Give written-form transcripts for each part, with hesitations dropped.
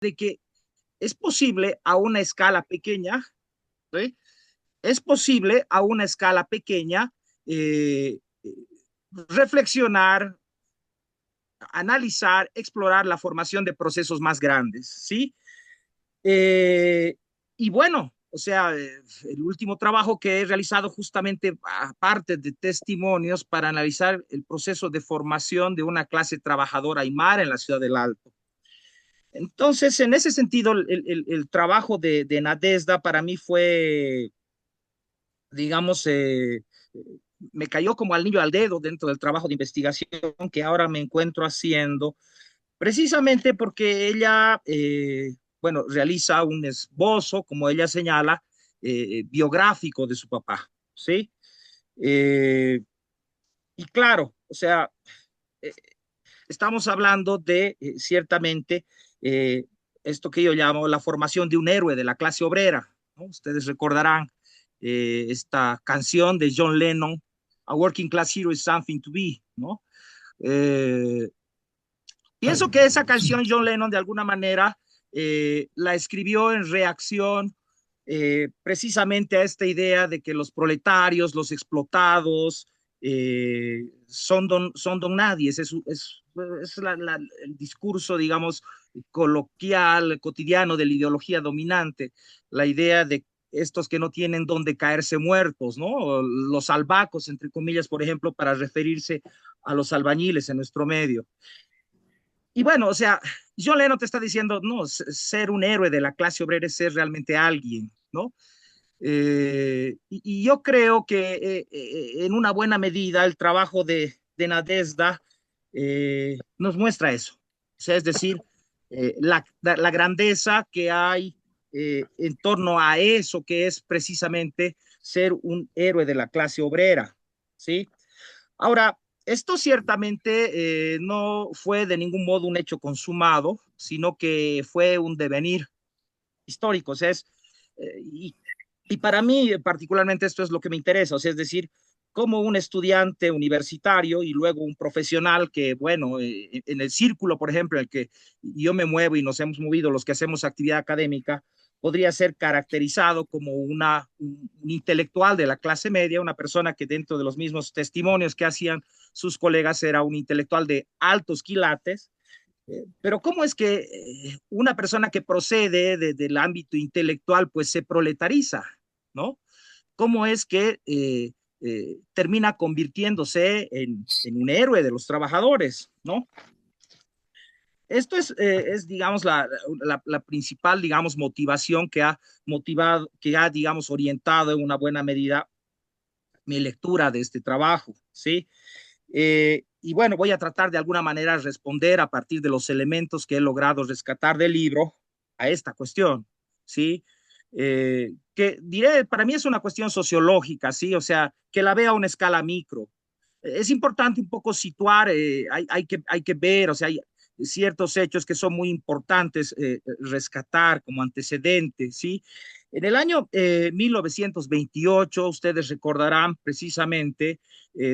de que es posible a una escala pequeña, ¿sí? Es posible a una escala pequeña reflexionar, analizar, explorar la formación de procesos más grandes, ¿sí? Eh, y bueno, o sea, el último trabajo que he realizado justamente aparte de testimonios para analizar el proceso de formación de una clase trabajadora aymara en la ciudad del Alto. Entonces, en ese sentido, el trabajo de Nadezhda para mí fue, digamos, me cayó como al niño al dedo dentro del trabajo de investigación que ahora me encuentro haciendo, precisamente porque ella, bueno, realiza un esbozo, como ella señala, biográfico de su papá, ¿sí? Eh, y claro, o sea, eh, estamos hablando de ciertamente eh, esto que yo llamo la formación de un héroe de la clase obrera, ¿no? Ustedes recordarán esta canción de John Lennon, A Working Class Hero is Something to Be, ¿no? Eh, Pienso que esa canción John Lennon de alguna manera la escribió en reacción precisamente a esta idea de que los proletarios, los explotados, son don nadie. Es el discurso, digamos, coloquial, cotidiano de la ideología dominante, la idea de estos que no tienen dónde caerse muertos, ¿no? Los albacos, entre comillas, por ejemplo, para referirse a los albañiles en nuestro medio. Y bueno, o sea, John Lennon te está diciendo, no, ser un héroe de la clase obrera es ser realmente alguien, ¿no? Y yo creo que en una buena medida el trabajo de Nadezhda nos muestra eso. O sea, es decir, la grandeza que hay en torno a eso que es precisamente ser un héroe de la clase obrera, ¿sí? Ahora, esto ciertamente no fue de ningún modo un hecho consumado, sino que fue un devenir histórico. O sea, y para mí particularmente esto es lo que me interesa, o sea, es decir, como un estudiante universitario y luego un profesional que, bueno, en el círculo, por ejemplo, en el que yo me muevo y nos hemos movido los que hacemos actividad académica, podría ser caracterizado como un intelectual de la clase media, una persona que dentro de los mismos testimonios que hacían sus colegas era un intelectual de altos quilates. Pero ¿cómo es que una persona que procede del ámbito intelectual pues se proletariza, ¿no? ¿Cómo es que termina convirtiéndose en un héroe de los trabajadores, ¿no? Esto es digamos, la principal, digamos, motivación que ha motivado, que ha, digamos, orientado en una buena medida mi lectura de este trabajo, ¿sí? Y bueno, voy a tratar de alguna manera responder a partir de los elementos que he logrado rescatar del libro a esta cuestión, ¿sí? Que diré, para mí es una cuestión sociológica, ¿sí? O sea, que la vea a una escala micro. Es importante un poco situar, hay que ver, o sea, hay ciertos hechos que son muy importantes rescatar como antecedentes, ¿sí? En el año 1928, ustedes recordarán precisamente,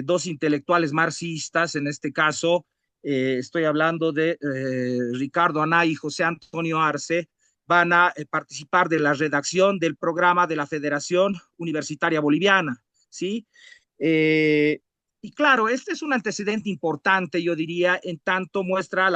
dos intelectuales marxistas, en este caso estoy hablando de Ricardo Anay y José Antonio Arce, van a participar de la redacción del programa de la Federación Universitaria Boliviana, ¿sí? Eh, y claro, este es un antecedente importante, yo diría, en tanto muestra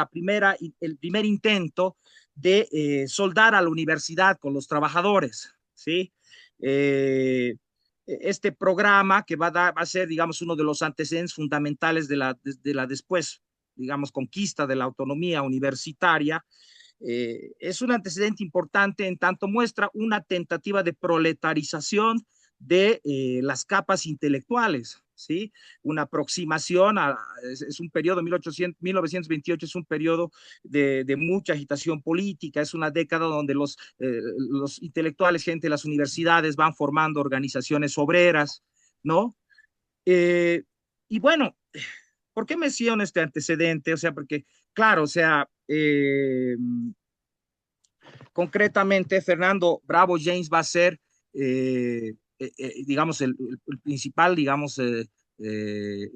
el primer intento de soldar a la universidad con los trabajadores, ¿sí? Este programa que va a ser, digamos, uno de los antecedentes fundamentales de la después, digamos, conquista de la autonomía universitaria, es un antecedente importante en tanto muestra una tentativa de proletarización de las capas intelectuales, ¿sí? Una aproximación es un periodo, 1928 es un periodo de mucha agitación política, es una década donde los intelectuales, gente de las universidades van formando organizaciones obreras, ¿no? Eh, y bueno, ¿por qué menciono este antecedente? O sea, porque, claro, o sea, concretamente, Fernando Bravo James va a ser, digamos, el principal, digamos, eh,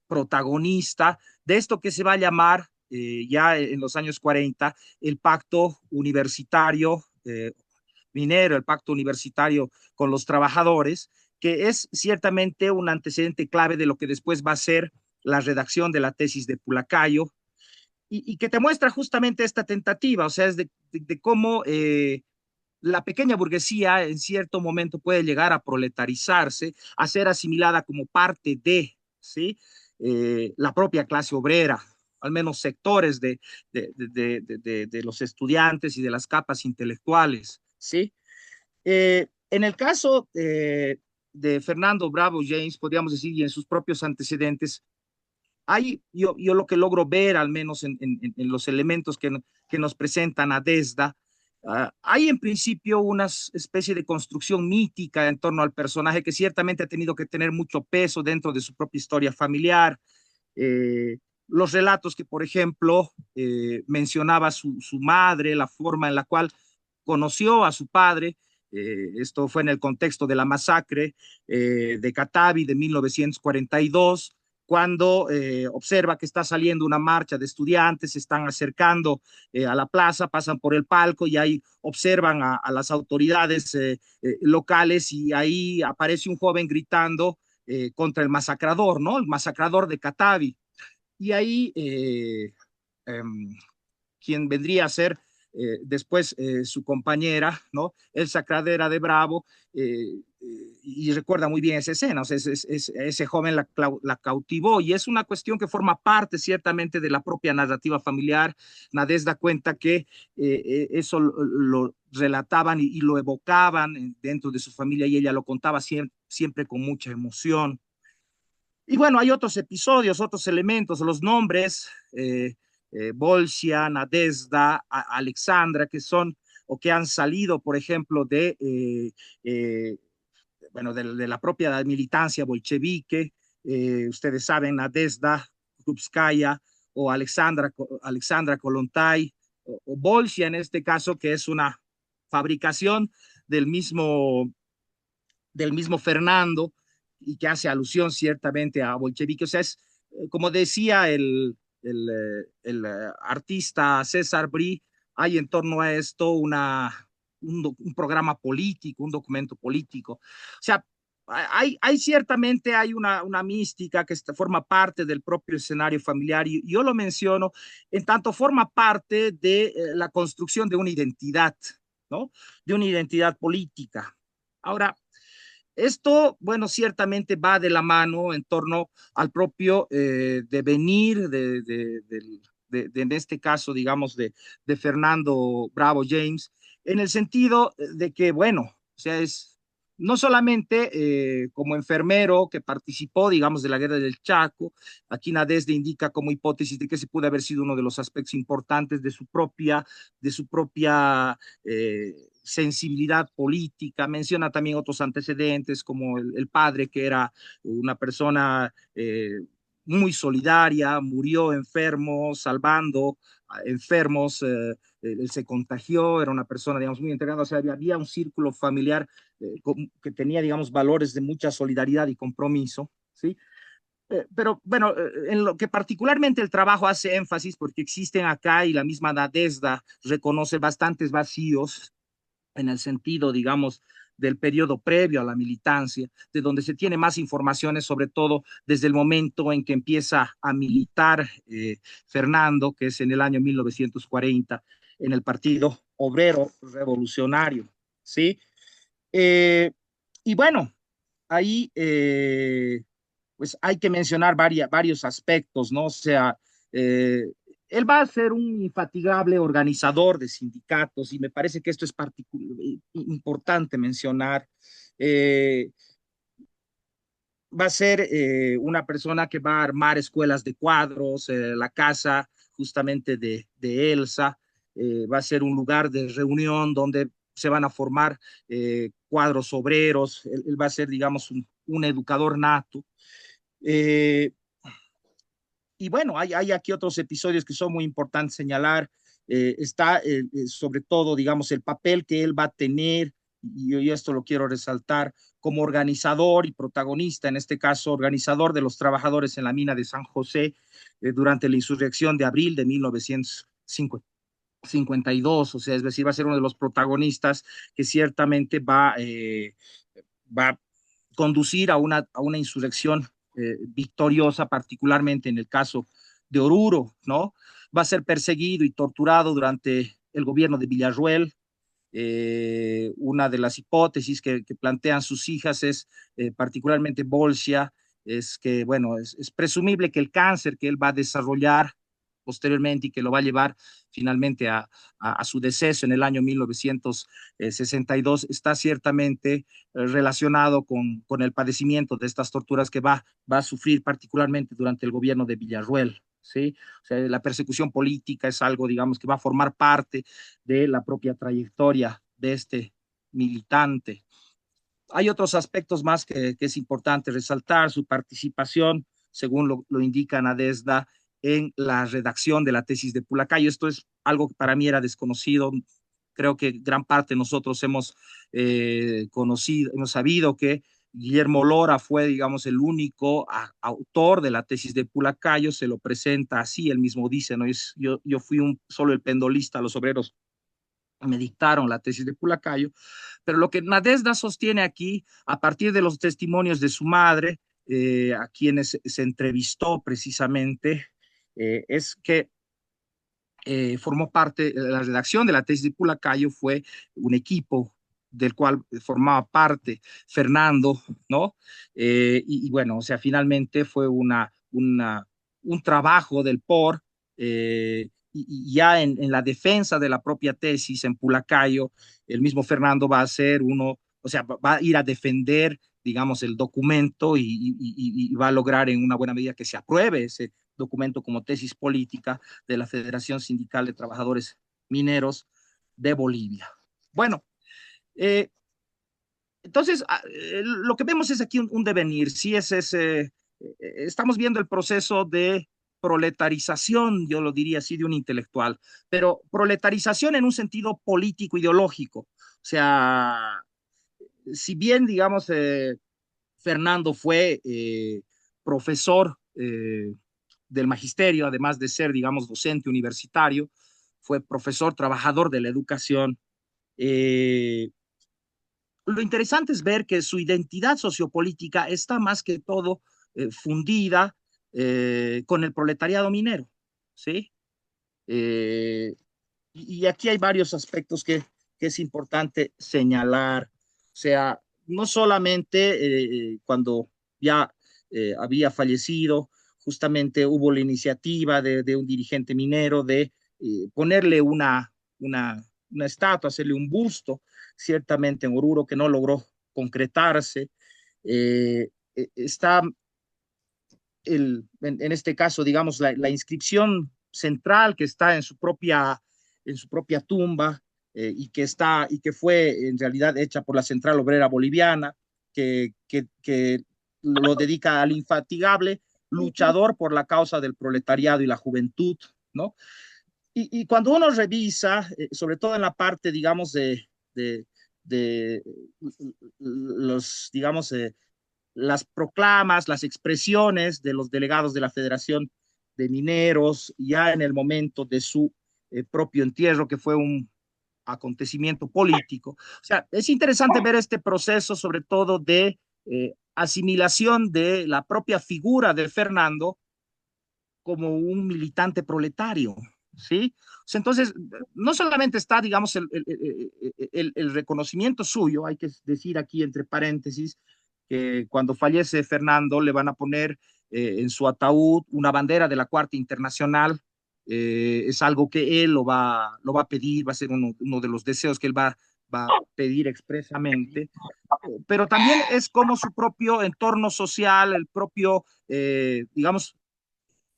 protagonista de esto que se va a llamar ya en los años 40, el pacto universitario minero, el pacto universitario con los trabajadores, que es ciertamente un antecedente clave de lo que después va a ser la redacción de la tesis de Pulacayo, y que te muestra justamente esta tentativa, o sea, es de cómo la pequeña burguesía en cierto momento puede llegar a proletarizarse, a ser asimilada como parte de, ¿sí? La propia clase obrera, al menos sectores de los estudiantes y de las capas intelectuales, ¿sí? En el caso de Fernando Bravo James, podríamos decir, y en sus propios antecedentes, yo lo que logro ver, al menos en los elementos que nos presentan a Desda, hay en principio una especie de construcción mítica en torno al personaje que ciertamente ha tenido que tener mucho peso dentro de su propia historia familiar. Eh, los relatos que, por ejemplo, mencionaba su madre, la forma en la cual conoció a su padre, esto fue en el contexto de la masacre de Catavi de 1942, cuando observa que está saliendo una marcha de estudiantes, se están acercando a la plaza, pasan por el palco y ahí observan a las autoridades locales, y ahí aparece un joven gritando contra el masacrador, ¿no? El masacrador de Catavi. Y ahí eh, quien vendría a ser después su compañera, ¿no? Elsa Cradera de Bravo, y recuerda muy bien esa escena, o sea, ese joven la cautivó, y es una cuestión que forma parte ciertamente de la propia narrativa familiar. Nadez da cuenta que eso lo relataban y lo evocaban dentro de su familia, y ella lo contaba siempre con mucha emoción. Y bueno, hay otros episodios, otros elementos, los nombres, Bolsia, Nadezhda, Alexandra, que son o que han salido, por ejemplo, eh, bueno, de la propia militancia bolchevique. Ustedes saben, Nadezhda, Krupskaya o Alexandra Kollontai, o Bolsia en este caso, que es una fabricación del mismo Fernando, y que hace alusión ciertamente a bolchevique. O sea, es como decía el artista César Brie, hay en torno a esto un programa político, un documento político. O sea, ciertamente hay una mística que forma parte del propio escenario familiar, y yo lo menciono en tanto forma parte de la construcción de una identidad, ¿no? De una identidad política. Ahora, esto, bueno, ciertamente va de la mano en torno al propio devenir en este caso, digamos, de Fernando Bravo James, en el sentido de que, bueno, o sea, es no solamente como enfermero que participó, digamos, de la guerra del Chaco. Aquí Nadezhda indica como hipótesis de que ese puede haber sido uno de los aspectos importantes de su propia sensibilidad política. Menciona también otros antecedentes, como el padre, que era una persona muy solidaria, murió enfermo, salvando a enfermos, él se contagió, era una persona, digamos, muy entregada. O sea, había un círculo familiar que tenía, digamos, valores de mucha solidaridad y compromiso, ¿sí? Pero bueno, en lo que particularmente el trabajo hace énfasis, porque existen acá, y la misma Nadezhda reconoce bastantes vacíos en el sentido, digamos, del periodo previo a la militancia, de donde se tiene más informaciones, sobre todo desde el momento en que empieza a militar Fernando, que es en el año 1940, en el Partido Obrero Revolucionario, ¿sí? Eh, y bueno, ahí pues hay que mencionar varios aspectos, ¿no? O sea, eh, él va a ser un infatigable organizador de sindicatos, y me parece que esto es importante mencionar. Eh, Va a ser una persona que va a armar escuelas de cuadros, la casa justamente de Elsa, va a ser un lugar de reunión donde se van a formar cuadros obreros. Él va a ser, digamos, un educador nato. Eh, y bueno, hay aquí otros episodios que son muy importantes señalar. Está sobre todo, digamos, el papel que él va a tener y esto lo quiero resaltar, como organizador y protagonista, en este caso organizador de los trabajadores en la mina de San José durante la insurrección de abril de 1952, o sea, es decir, va a ser uno de los protagonistas que ciertamente va a conducir a una insurrección victoriosa, particularmente en el caso de Oruro, ¿no? Va a ser perseguido y torturado durante el gobierno de Villarruel. Una de las hipótesis que plantean sus hijas es, particularmente Bolsia, es que, bueno, es presumible que el cáncer que él va a desarrollar posteriormente y que lo va a llevar finalmente a su deceso en el año 1962 está ciertamente relacionado con el padecimiento de estas torturas que va a sufrir particularmente durante el gobierno de Villarruel. ¿Sí? O sea, la persecución política es algo, digamos, que va a formar parte de la propia trayectoria de este militante. Hay otros aspectos más que es importante resaltar, su participación, según lo indica Nadezhda, en la redacción de la tesis de Pulacayo. Esto es algo que para mí era desconocido. Creo que gran parte de nosotros hemos conocido, hemos sabido que Guillermo Lora fue, digamos, el único autor de la tesis de Pulacayo, se lo presenta así, él mismo dice, ¿no? Yo fui solo el pendolista, los obreros me dictaron la tesis de Pulacayo, pero lo que Nadezhda sostiene aquí, a partir de los testimonios de su madre, a quienes se entrevistó precisamente, es que formó parte, la redacción de la tesis de Pulacayo fue un equipo del cual formaba parte Fernando, ¿no? Y bueno, o sea, finalmente fue un trabajo del POR, y ya en la defensa de la propia tesis en Pulacayo, el mismo Fernando va a ser uno, o sea, va a ir a defender, digamos, el documento y va a lograr en una buena medida que se apruebe ese documento como tesis política de la Federación Sindical de Trabajadores Mineros de Bolivia. Bueno, entonces lo que vemos es aquí un devenir, sí es ese, estamos viendo el proceso de proletarización, yo lo diría así, de un intelectual, pero proletarización en un sentido político, ideológico. O sea, si bien, digamos, Fernando fue profesor del magisterio, además de ser, digamos, docente universitario, fue profesor, trabajador de la educación. Eh, lo interesante es ver que su identidad sociopolítica está más que todo fundida con el proletariado minero, ¿sí? Eh, y aquí hay varios aspectos que es importante señalar. O sea, no solamente cuando ya había fallecido, justamente hubo la iniciativa de un dirigente minero de ponerle una estatua, hacerle un busto, ciertamente en Oruro, que no logró concretarse. Está en este caso, digamos, la inscripción central que está en su propia tumba, y que fue en realidad hecha por la Central Obrera Boliviana, que lo dedica al infatigable luchador por la causa del proletariado y la juventud, ¿no? Y cuando uno revisa, sobre todo en la parte, digamos, de los, digamos, las proclamas, las expresiones de los delegados de la Federación de Mineros, ya en el momento de su propio entierro, que fue un acontecimiento político. O sea, es interesante ver este proceso, sobre todo de asimilación de la propia figura de Fernando como un militante proletario, ¿sí? O sea, entonces, no solamente está, digamos, el reconocimiento suyo, hay que decir aquí entre paréntesis, que cuando fallece Fernando le van a poner en su ataúd una bandera de la Cuarta Internacional. Es algo que él lo va a pedir, va a ser uno de los deseos que él va a pedir expresamente, pero también es como su propio entorno social, el propio, digamos,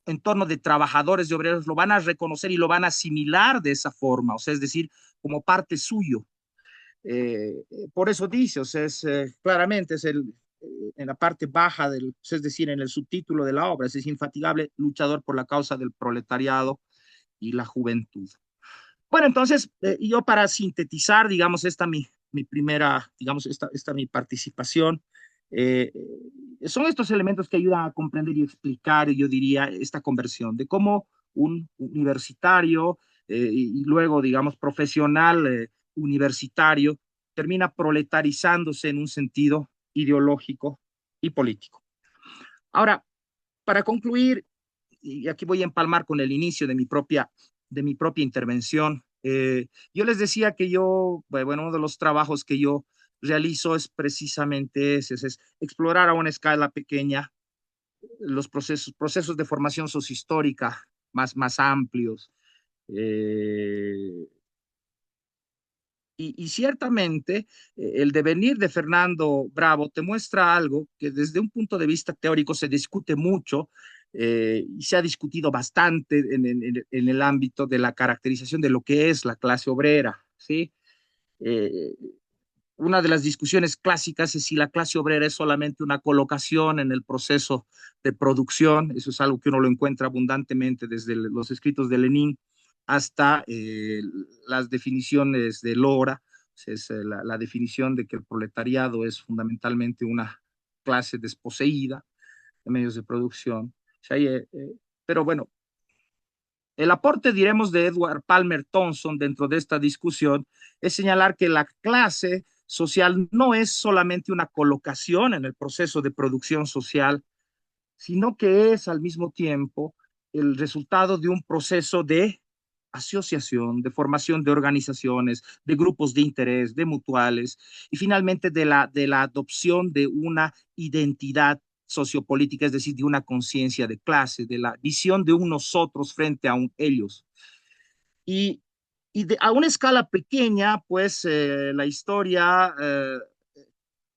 entorno de trabajadores, de obreros, lo van a reconocer y lo van a asimilar de esa forma, o sea, es decir, como parte suyo. Por eso dice, o sea, claramente en la parte baja es decir, en el subtítulo de la obra, es infatigable luchador por la causa del proletariado y la juventud. Bueno, entonces, yo para sintetizar, digamos, esta mi primera, digamos, esta mi participación. Eh, Son estos elementos que ayudan a comprender y explicar, yo diría, esta conversión de cómo un universitario y luego, digamos, profesional universitario termina proletarizándose en un sentido ideológico y político. Ahora, para concluir, y aquí voy a empalmar con el inicio de mi propia intervención, yo les decía que yo, bueno, uno de los trabajos que yo realizo es precisamente ese, es explorar a una escala pequeña los procesos de formación sociohistórica más amplios. Eh, y ciertamente el devenir de Fernando Bravo te muestra algo que desde un punto de vista teórico se discute mucho y se ha discutido bastante en el ámbito de la caracterización de lo que es la clase obrera, ¿sí? Eh, una de las discusiones clásicas es si la clase obrera es solamente una colocación en el proceso de producción. Eso es algo que uno lo encuentra abundantemente desde los escritos de Lenin hasta las definiciones de Lora. Es la definición de que el proletariado es fundamentalmente una clase desposeída de medios de producción. O sea, pero bueno, el aporte, diremos, de Edward Palmer Thompson dentro de esta discusión es señalar que la clase social no es solamente una colocación en el proceso de producción social, sino que es al mismo tiempo el resultado de un proceso de asociación, de formación de organizaciones, de grupos de interés, de mutuales, y finalmente de la adopción de una identidad sociopolítica, es decir, de una conciencia de clase, de la visión de un nosotros frente a un ellos. Y, a una escala pequeña, pues la historia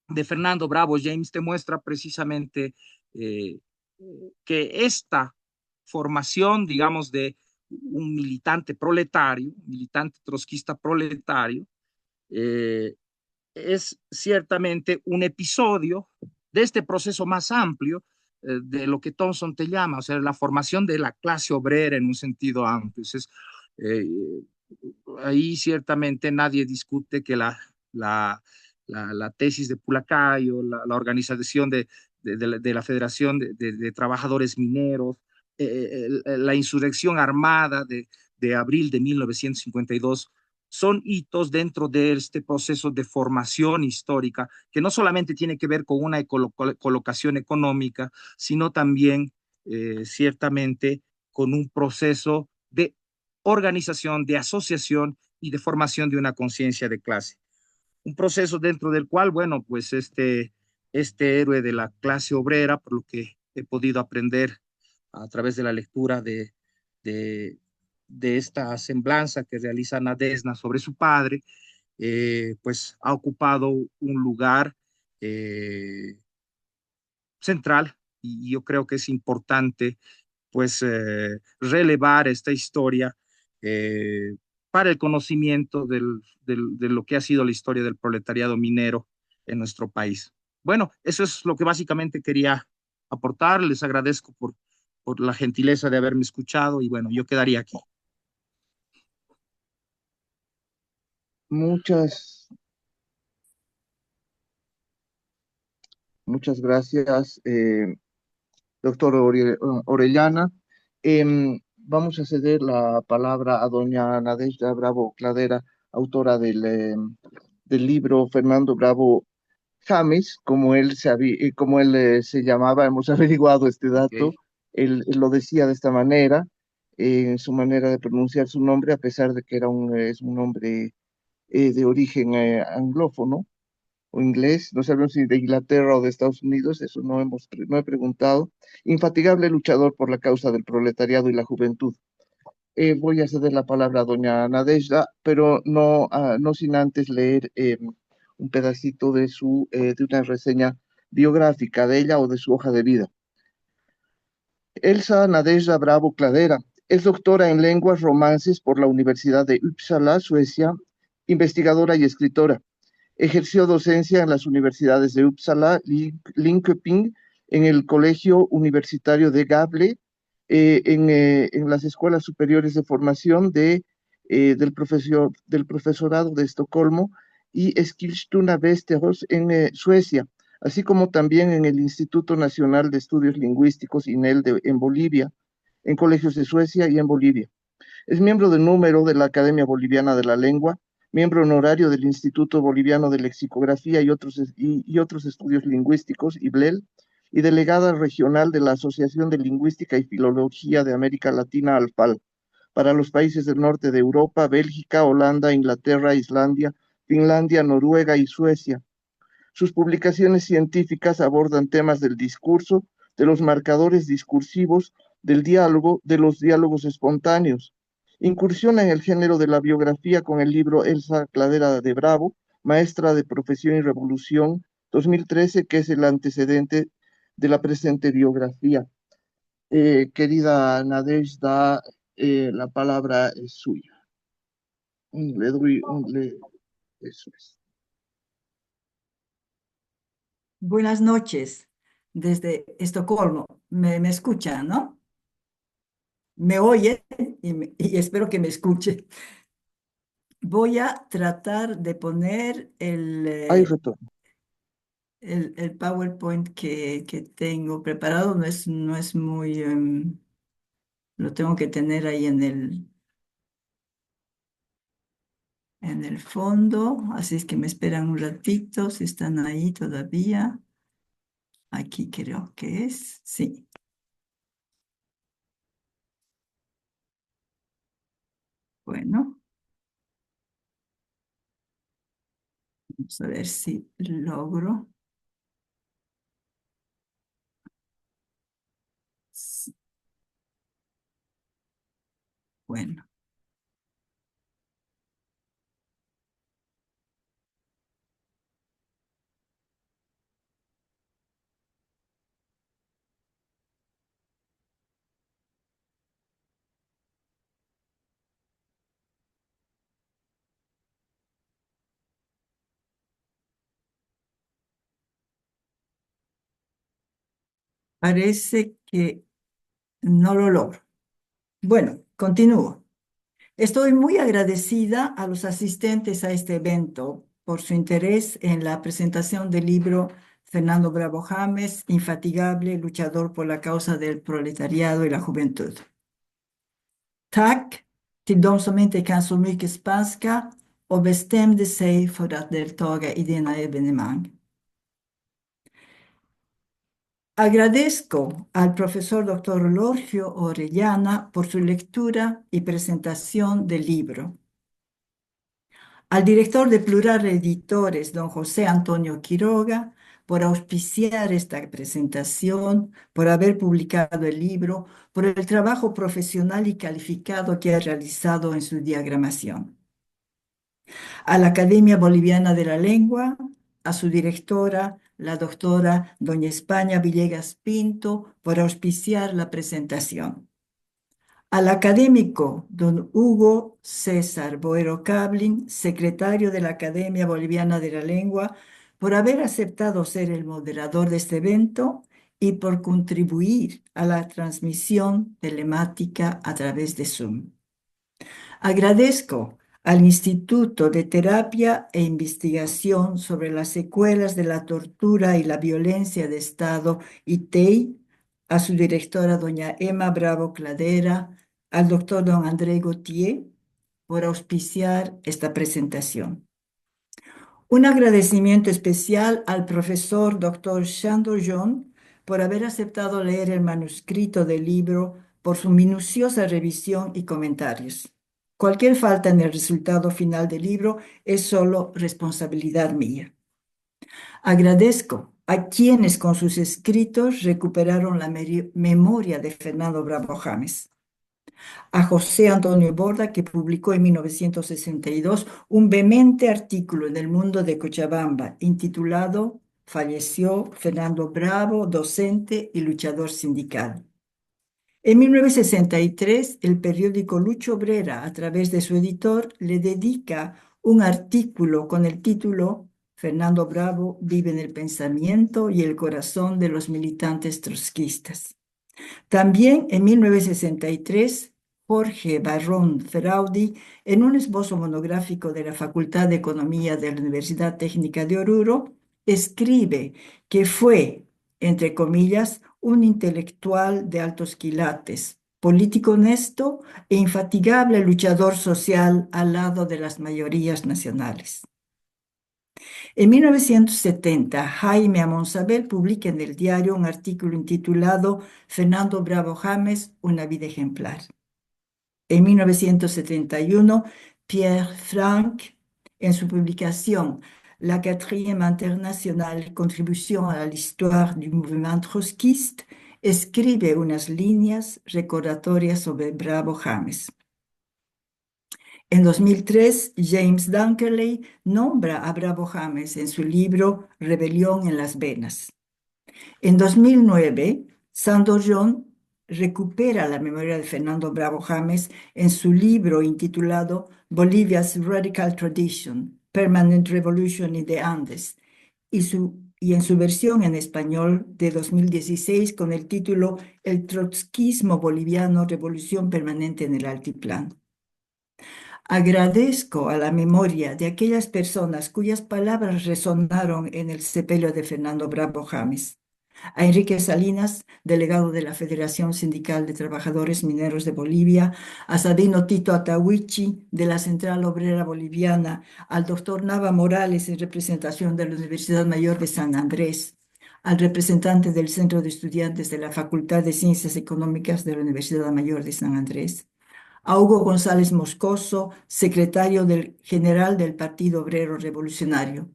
de Fernando Bravo James te muestra precisamente eh, que esta formación, digamos, de un militante proletario, militante trotskista proletario, eh, es ciertamente un episodio de este proceso más amplio de lo que Thompson te llama, o sea, la formación de la clase obrera en un sentido amplio. Entonces, eh, ahí ciertamente nadie discute que la tesis de Pulacayo, la organización de la Federación de Trabajadores Mineros, la insurrección armada de abril de 1952, son hitos dentro de este proceso de formación histórica que no solamente tiene que ver con una colocación económica, sino también ciertamente con un proceso de organización, de asociación y de formación de una conciencia de clase. Un proceso dentro del cual, bueno, pues este héroe de la clase obrera, por lo que he podido aprender a través de la lectura de, de esta semblanza que realiza Nadezhda sobre su padre, pues ha ocupado un lugar central y yo creo que es importante pues relevar esta historia eh, para el conocimiento de lo que ha sido la historia del proletariado minero en nuestro país. Bueno, eso es lo que básicamente quería aportar. Les agradezco por la gentileza de haberme escuchado y bueno, yo quedaría aquí. Muchas, muchas gracias, doctor Orellana. Vamos a ceder la palabra a doña Nadezhda Bravo Cladera, autora del libro Fernando Bravo James, como él se llamaba, hemos averiguado este dato. Okay. Él lo decía de esta manera, en su manera de pronunciar su nombre, a pesar de que es un nombre de origen anglófono o inglés, no sabemos si de Inglaterra o de Estados Unidos, eso no he preguntado. Infatigable luchador por la causa del proletariado y la juventud. Voy a ceder la palabra a doña Nadezhda, pero no sin antes leer un pedacito de una reseña biográfica de ella o de su hoja de vida. Elsa Nadezhda Bravo Cladera es doctora en lenguas romances por la Universidad de Uppsala, Suecia, investigadora y escritora. Ejerció docencia en las universidades de Uppsala, Linköping, en el Colegio Universitario de Gävle, en las escuelas superiores de formación del profesorado de Estocolmo y Eskilstuna Västerås en Suecia, así como también en el Instituto Nacional de Estudios Lingüísticos, INEL, en Bolivia, en colegios de Suecia y en Bolivia. Es miembro de número de la Academia Boliviana de la Lengua, miembro honorario del Instituto Boliviano de Lexicografía y otros estudios lingüísticos, IBLEL, y delegada regional de la Asociación de Lingüística y Filología de América Latina, ALFAL, para los países del norte de Europa, Bélgica, Holanda, Inglaterra, Islandia, Finlandia, Noruega y Suecia. Sus publicaciones científicas abordan temas del discurso, de los marcadores discursivos, del diálogo, de los diálogos espontáneos. Incursiona en el género de la biografía con el libro Elsa Cladera de Bravo, Maestra de Profesión y Revolución, 2013, que es el antecedente de la presente biografía. Querida Nadezhda, la palabra es suya. Le doy eso es. Buenas noches desde Estocolmo. Me escuchan, ¿no? Me oyen y espero que me escuchen. Voy a tratar de poner Hay retorno. el PowerPoint que tengo preparado. No es muy... lo tengo que tener ahí en el fondo, así es que me esperan un ratito, si están ahí todavía. Aquí creo que es, sí. Bueno, vamos a ver si logro. Sí. Bueno. Parece que no lo logro. Bueno, continúo. Estoy muy agradecida a los asistentes a este evento por su interés en la presentación del libro Fernando Bravo James, Infatigable, luchador por la causa del proletariado y la juventud. Tack till de som inte kan så mycket spanska och bestämde sig för att deltaga i denna evenemang. Agradezco al profesor Dr. Lorgio Orellana por su lectura y presentación del libro. Al director de Plural Editores, don José Antonio Quiroga, por auspiciar esta presentación, por haber publicado el libro, por el trabajo profesional y calificado que ha realizado en su diagramación. A la Academia Boliviana de la Lengua, a su directora, la doctora doña España Villegas Pinto, por auspiciar la presentación. Al académico don Hugo César Boero Cablin, secretario de la Academia Boliviana de la Lengua, por haber aceptado ser el moderador de este evento y por contribuir a la transmisión telemática a través de Zoom. Agradezco al Instituto de Terapia e Investigación sobre las Secuelas de la Tortura y la Violencia de Estado, ITEI, a su directora doña Emma Bravo Cladera, al doctor don André Gautier, por auspiciar esta presentación. Un agradecimiento especial al profesor doctor Shandor John por haber aceptado leer el manuscrito del libro, por su minuciosa revisión y comentarios. Cualquier falta en el resultado final del libro es solo responsabilidad mía. Agradezco a quienes con sus escritos recuperaron la memoria de Fernando Bravo James. A José Antonio Borda, que publicó en 1962 un vehemente artículo en El Mundo de Cochabamba intitulado Falleció Fernando Bravo, docente y luchador sindical. En 1963, el periódico Lucha Obrera, a través de su editor, le dedica un artículo con el título Fernando Bravo vive en el pensamiento y el corazón de los militantes trotskistas. También en 1963, Jorge Barrón Feraudi en un esbozo monográfico de la Facultad de Economía de la Universidad Técnica de Oruro, escribe que fue, entre comillas, un intelectual de altos quilates, político honesto e infatigable luchador social al lado de las mayorías nacionales. En 1970, Jaime Amonsabel publica en el diario un artículo intitulado Fernando Bravo James, una vida ejemplar. En 1971, Pierre Franck, en su publicación La quatrième internationale contribution à l'histoire du mouvement trotskiste, escribe unas líneas recordatorias sobre Bravo James. En 2003, James Dunkerley nombra a Bravo James en su libro Rebelión en las Venas. En 2009, Sandor John recupera la memoria de Fernando Bravo James en su libro intitulado Bolivia's Radical Tradition, Permanent Revolution in the Andes, y en su versión en español de 2016 con el título El trotskismo boliviano, revolución permanente en el altiplano. Agradezco a la memoria de aquellas personas cuyas palabras resonaron en el sepelio de Fernando Bravo James. A Enrique Salinas, delegado de la Federación Sindical de Trabajadores Mineros de Bolivia, a Sabino Tito Atahuichi, de la Central Obrera Boliviana, al doctor Nava Morales, en representación de la Universidad Mayor de San Andrés, al representante del Centro de Estudiantes de la Facultad de Ciencias Económicas de la Universidad Mayor de San Andrés, a Hugo González Moscoso, secretario general del Partido Obrero Revolucionario,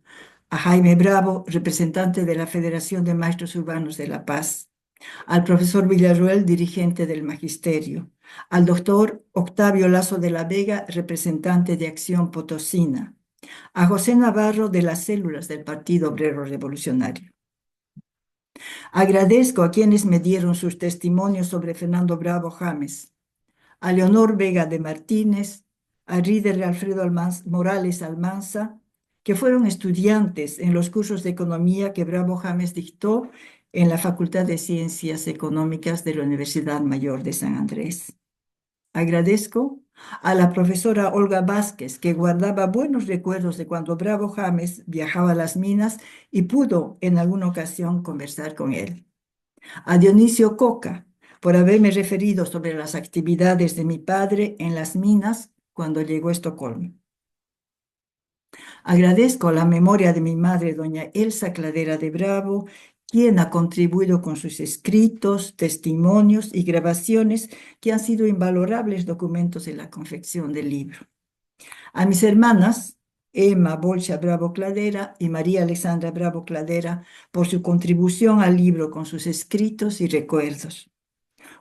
a Jaime Bravo, representante de la Federación de Maestros Urbanos de La Paz, al profesor Villarroel, dirigente del Magisterio, al doctor Octavio Lazo de la Vega, representante de Acción Potosina, a José Navarro de las células del Partido Obrero Revolucionario. Agradezco a quienes me dieron sus testimonios sobre Fernando Bravo James, a Leonor Vega de Martínez, a Ríder Alfredo Morales Almanza, que fueron estudiantes en los cursos de economía que Bravo James dictó en la Facultad de Ciencias Económicas de la Universidad Mayor de San Andrés. Agradezco a la profesora Olga Vázquez, que guardaba buenos recuerdos de cuando Bravo James viajaba a las minas y pudo en alguna ocasión conversar con él. A Dionisio Coca, por haberme referido sobre las actividades de mi padre en las minas cuando llegó a Estocolmo. Agradezco la memoria de mi madre, doña Elsa Cladera de Bravo, quien ha contribuido con sus escritos, testimonios y grabaciones que han sido invalorables documentos en la confección del libro. A mis hermanas, Emma Bolcha Bravo Cladera y María Alexandra Bravo Cladera, por su contribución al libro con sus escritos y recuerdos.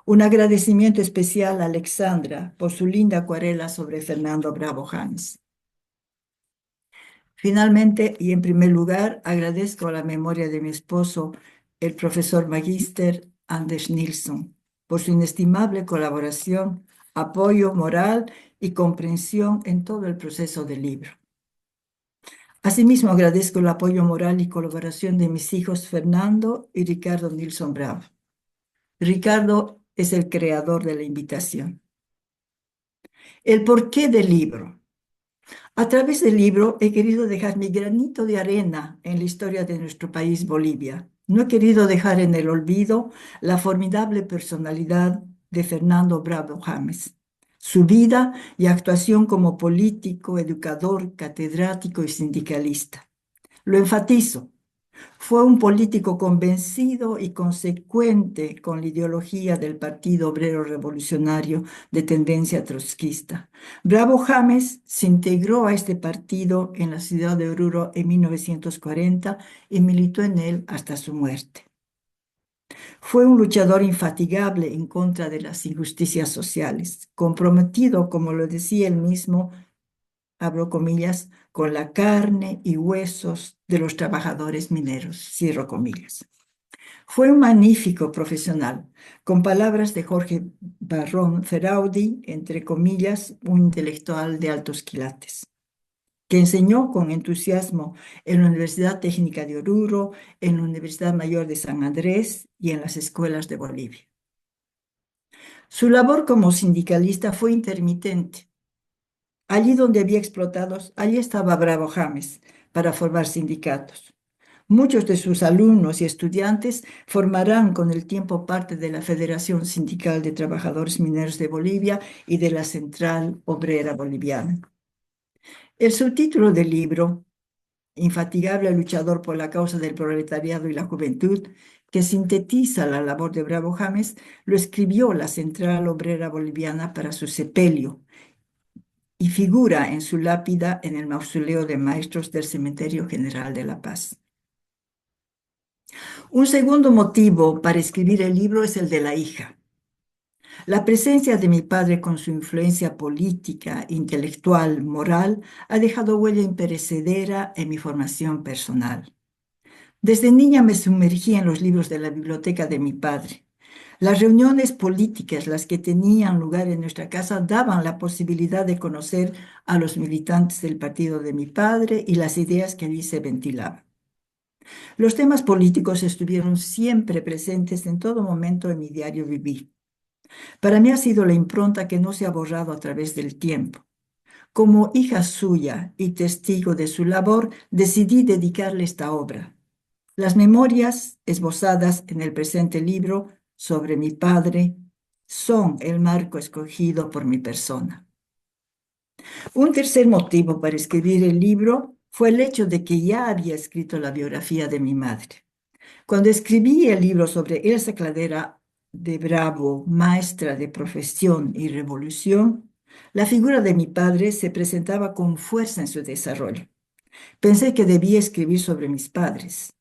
Un agradecimiento especial a Alexandra por su linda acuarela sobre Fernando Bravo James. Finalmente, y en primer lugar, agradezco a la memoria de mi esposo, el profesor magíster Anders Nilsson, por su inestimable colaboración, apoyo moral y comprensión en todo el proceso del libro. Asimismo, agradezco el apoyo moral y colaboración de mis hijos Fernando y Ricardo Nilsson Bravo. Ricardo es el creador de la invitación. El porqué del libro. A través del libro he querido dejar mi granito de arena en la historia de nuestro país, Bolivia. No he querido dejar en el olvido la formidable personalidad de Fernando Bravo James, su vida y actuación como político, educador, catedrático y sindicalista. Lo enfatizo. Fue un político convencido y consecuente con la ideología del Partido Obrero Revolucionario de tendencia trotskista. Bravo James se integró a este partido en la ciudad de Oruro en 1940 y militó en él hasta su muerte. Fue un luchador infatigable en contra de las injusticias sociales, comprometido, como lo decía él mismo, abro comillas, con la carne y huesos de los trabajadores mineros, cierro comillas. Fue un magnífico profesional, con palabras de Jorge Barrón Feraudi, entre comillas, un intelectual de altos quilates, que enseñó con entusiasmo en la Universidad Técnica de Oruro, en la Universidad Mayor de San Andrés y en las escuelas de Bolivia. Su labor como sindicalista fue intermitente. Allí donde había explotados, allí estaba Bravo James para formar sindicatos. Muchos de sus alumnos y estudiantes formarán con el tiempo parte de la Federación Sindical de Trabajadores Mineros de Bolivia y de la Central Obrera Boliviana. El subtítulo del libro, Infatigable luchador por la causa del proletariado y la juventud, que sintetiza la labor de Bravo James, lo escribió la Central Obrera Boliviana para su sepelio y figura en su lápida en el mausoleo de maestros del Cementerio General de La Paz. Un segundo motivo para escribir el libro es el de la hija. La presencia de mi padre con su influencia política, intelectual, moral, ha dejado huella imperecedera en mi formación personal. Desde niña me sumergí en los libros de la biblioteca de mi padre. Las reuniones políticas, las que tenían lugar en nuestra casa, daban la posibilidad de conocer a los militantes del partido de mi padre y las ideas que allí se ventilaban. Los temas políticos estuvieron siempre presentes en todo momento en mi diario vivir. Para mí ha sido la impronta que no se ha borrado a través del tiempo. Como hija suya y testigo de su labor, decidí dedicarle esta obra. Las memorias esbozadas en el presente libro sobre mi padre son el marco escogido por mi persona. Un tercer motivo para escribir el libro fue el hecho de que ya había escrito la biografía de mi madre. Cuando escribí el libro sobre Elsa Cladera de Bravo, maestra de profesión y revolución, la figura de mi padre se presentaba con fuerza en su desarrollo. Pensé que debía escribir sobre mis padres,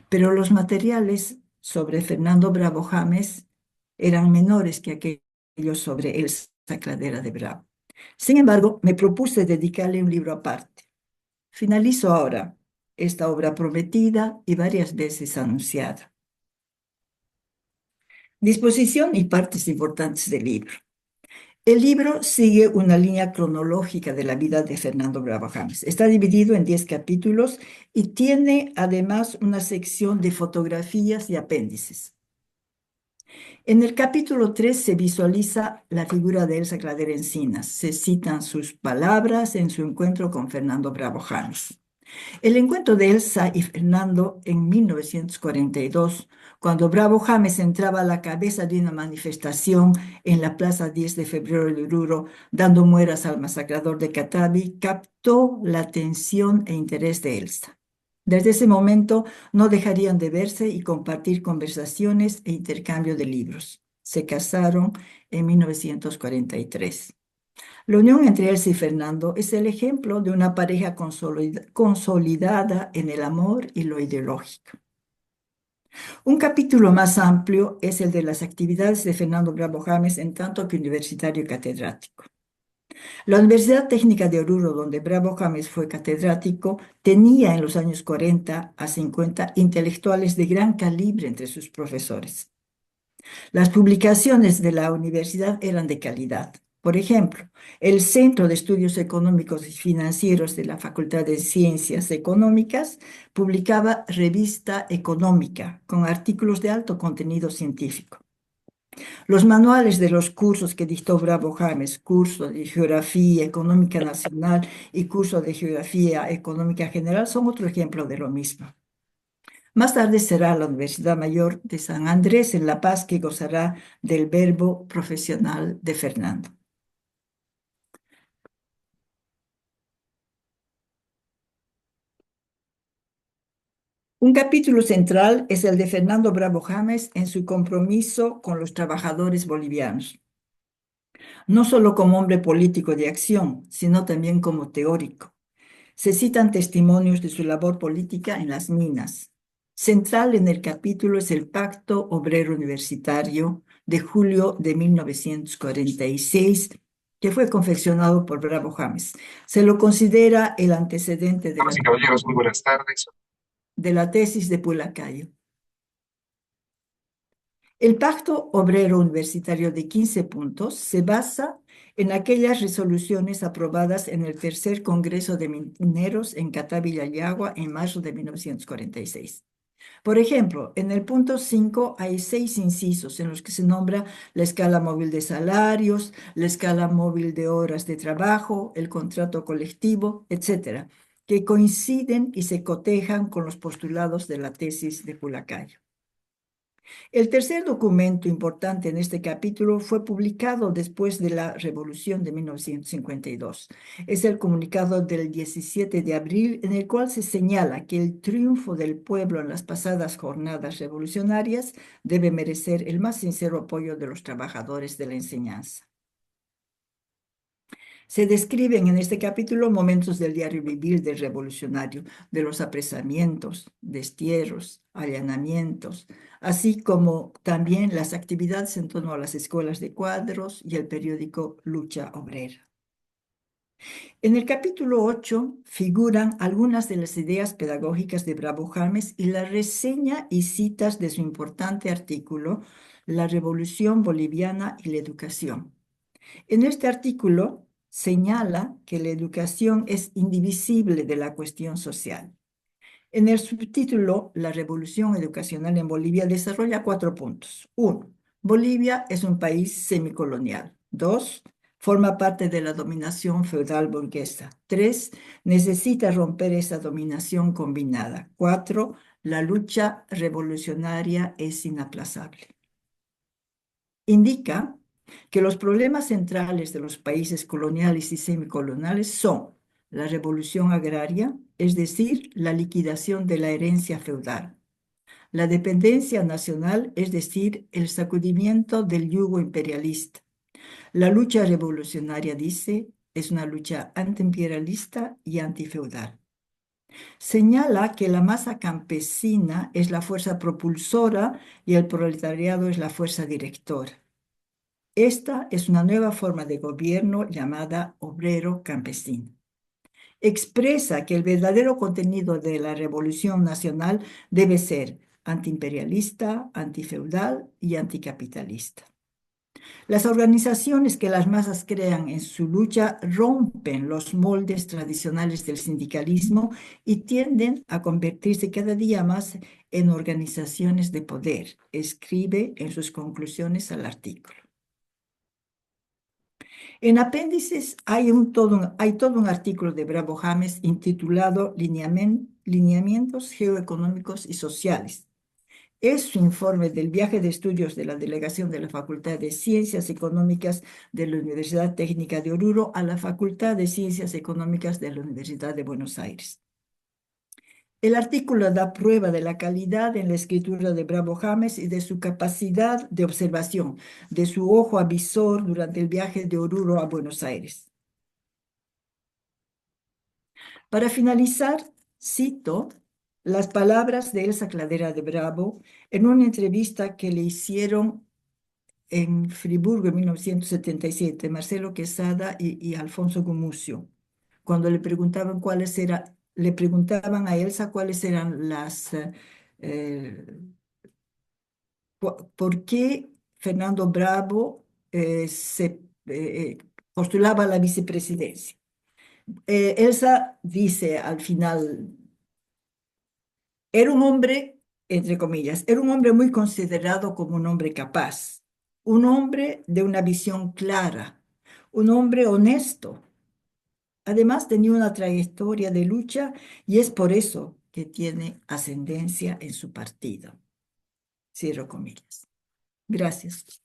pero los materiales sobre Fernando Bravo James eran menores que aquellos sobre Elsa Cladera de Bravo. Sin embargo, me propuse dedicarle un libro aparte. Finalizo ahora esta obra prometida y varias veces anunciada. Disposición y partes importantes del libro. El libro sigue una línea cronológica de la vida de Fernando Bravo James. Está dividido en 10 capítulos y tiene además una sección de fotografías y apéndices. En el capítulo 3 se visualiza la figura de Elsa Cladera Encinas. Se citan sus palabras en su encuentro con Fernando Bravo James. El encuentro de Elsa y Fernando en 1942, cuando Bravo James entraba a la cabeza de una manifestación en la Plaza 10 de Febrero de Oruro, dando mueras al masacrador de Catavi, captó la atención e interés de Elsa. Desde ese momento no dejarían de verse y compartir conversaciones e intercambio de libros. Se casaron en 1943. La unión entre Elsa y Fernando es el ejemplo de una pareja consolidada en el amor y lo ideológico. Un capítulo más amplio es el de las actividades de Fernando Bravo James en tanto que universitario y catedrático. La Universidad Técnica de Oruro, donde Bravo James fue catedrático, tenía en los años 40 a 50 intelectuales de gran calibre entre sus profesores. Las publicaciones de la universidad eran de calidad. Por ejemplo, el Centro de Estudios Económicos y Financieros de la Facultad de Ciencias Económicas publicaba Revista Económica con artículos de alto contenido científico. Los manuales de los cursos que dictó Bravo James, curso de Geografía Económica Nacional y curso de Geografía Económica General, son otro ejemplo de lo mismo. Más tarde será la Universidad Mayor de San Andrés en La Paz que gozará del verbo profesional de Fernando. Un capítulo central es el de Fernando Bravo James en su compromiso con los trabajadores bolivianos. No solo como hombre político de acción, sino también como teórico. Se citan testimonios de su labor política en las minas. Central en el capítulo es el Pacto Obrero Universitario de julio de 1946, que fue confeccionado por Bravo James. Se lo considera el antecedente de Damas y caballeros, muy buenas tardes. la tesis de Pulacayo. El Pacto Obrero Universitario de 15 puntos se basa en aquellas resoluciones aprobadas en el tercer Congreso de Mineros en Catavi, Yagua, en marzo de 1946. Por ejemplo, en el punto 5 hay 6 incisos en los que se nombra la escala móvil de salarios, la escala móvil de horas de trabajo, el contrato colectivo, etcétera, que coinciden y se cotejan con los postulados de la tesis de Pulacayo. El tercer documento importante en este capítulo fue publicado después de la Revolución de 1952. Es el comunicado del 17 de abril en el cual se señala que el triunfo del pueblo en las pasadas jornadas revolucionarias debe merecer el más sincero apoyo de los trabajadores de la enseñanza. Se describen en este capítulo momentos del diario vivir del revolucionario, de los apresamientos, destierros, allanamientos, así como también las actividades en torno a las escuelas de cuadros y el periódico Lucha Obrera. En el capítulo 8 figuran algunas de las ideas pedagógicas de Bravo James y la reseña y citas de su importante artículo La Revolución Boliviana y la Educación. En este artículo señala que la educación es indivisible de la cuestión social. En el subtítulo, La revolución educacional en Bolivia desarrolla 4 puntos. 1. Bolivia es un país semicolonial. 2. Forma parte de la dominación feudal burguesa. 3. Necesita romper esa dominación combinada. 4. La lucha revolucionaria es inaplazable. Indica que los problemas centrales de los países coloniales y semicoloniales son la revolución agraria, es decir, la liquidación de la herencia feudal, la dependencia nacional, es decir, el sacudimiento del yugo imperialista. La lucha revolucionaria, dice, es una lucha antiimperialista y antifeudal. Señala que la masa campesina es la fuerza propulsora y el proletariado es la fuerza directora. Esta es una nueva forma de gobierno llamada obrero campesino. Expresa que el verdadero contenido de la revolución nacional debe ser antiimperialista, antifeudal y anticapitalista. Las organizaciones que las masas crean en su lucha rompen los moldes tradicionales del sindicalismo y tienden a convertirse cada día más en organizaciones de poder, escribe en sus conclusiones al artículo. En apéndices hay todo un artículo de Bravo James intitulado Lineamientos Geoeconómicos y Sociales. Es su informe del viaje de estudios de la delegación de la Facultad de Ciencias Económicas de la Universidad Técnica de Oruro a la Facultad de Ciencias Económicas de la Universidad de Buenos Aires. El artículo da prueba de la calidad en la escritura de Bravo James y de su capacidad de observación, de su ojo avisor durante el viaje de Oruro a Buenos Aires. Para finalizar, cito las palabras de Elsa Cladera de Bravo en una entrevista que le hicieron en Friburgo en 1977, Marcelo Quesada y Alfonso Gumucio, cuando le preguntaban a Elsa cuáles eran por qué Fernando Bravo se postulaba a la vicepresidencia. Elsa dice al final, era un hombre, entre comillas, era un hombre muy considerado como un hombre capaz, un hombre de una visión clara, un hombre honesto. Además, tenía una trayectoria de lucha y es por eso que tiene ascendencia en su partido. Cierro comillas. Gracias.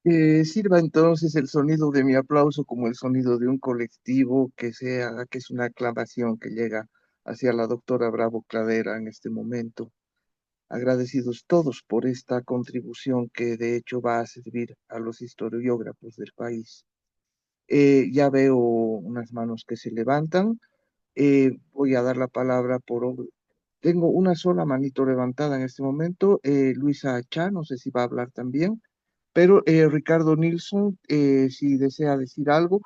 Sirva entonces el sonido de mi aplauso como el sonido de un colectivo que es una aclamación que llega hacia la doctora Bravo Cladera en este momento. Agradecidos todos por esta contribución que de hecho va a servir a los historiógrafos del país. Ya veo unas manos que se levantan. Voy a dar la palabra Tengo una sola manito levantada en este momento. Luisa Cha, no sé si va a hablar también, pero Ricardo Nilsson, si desea decir algo.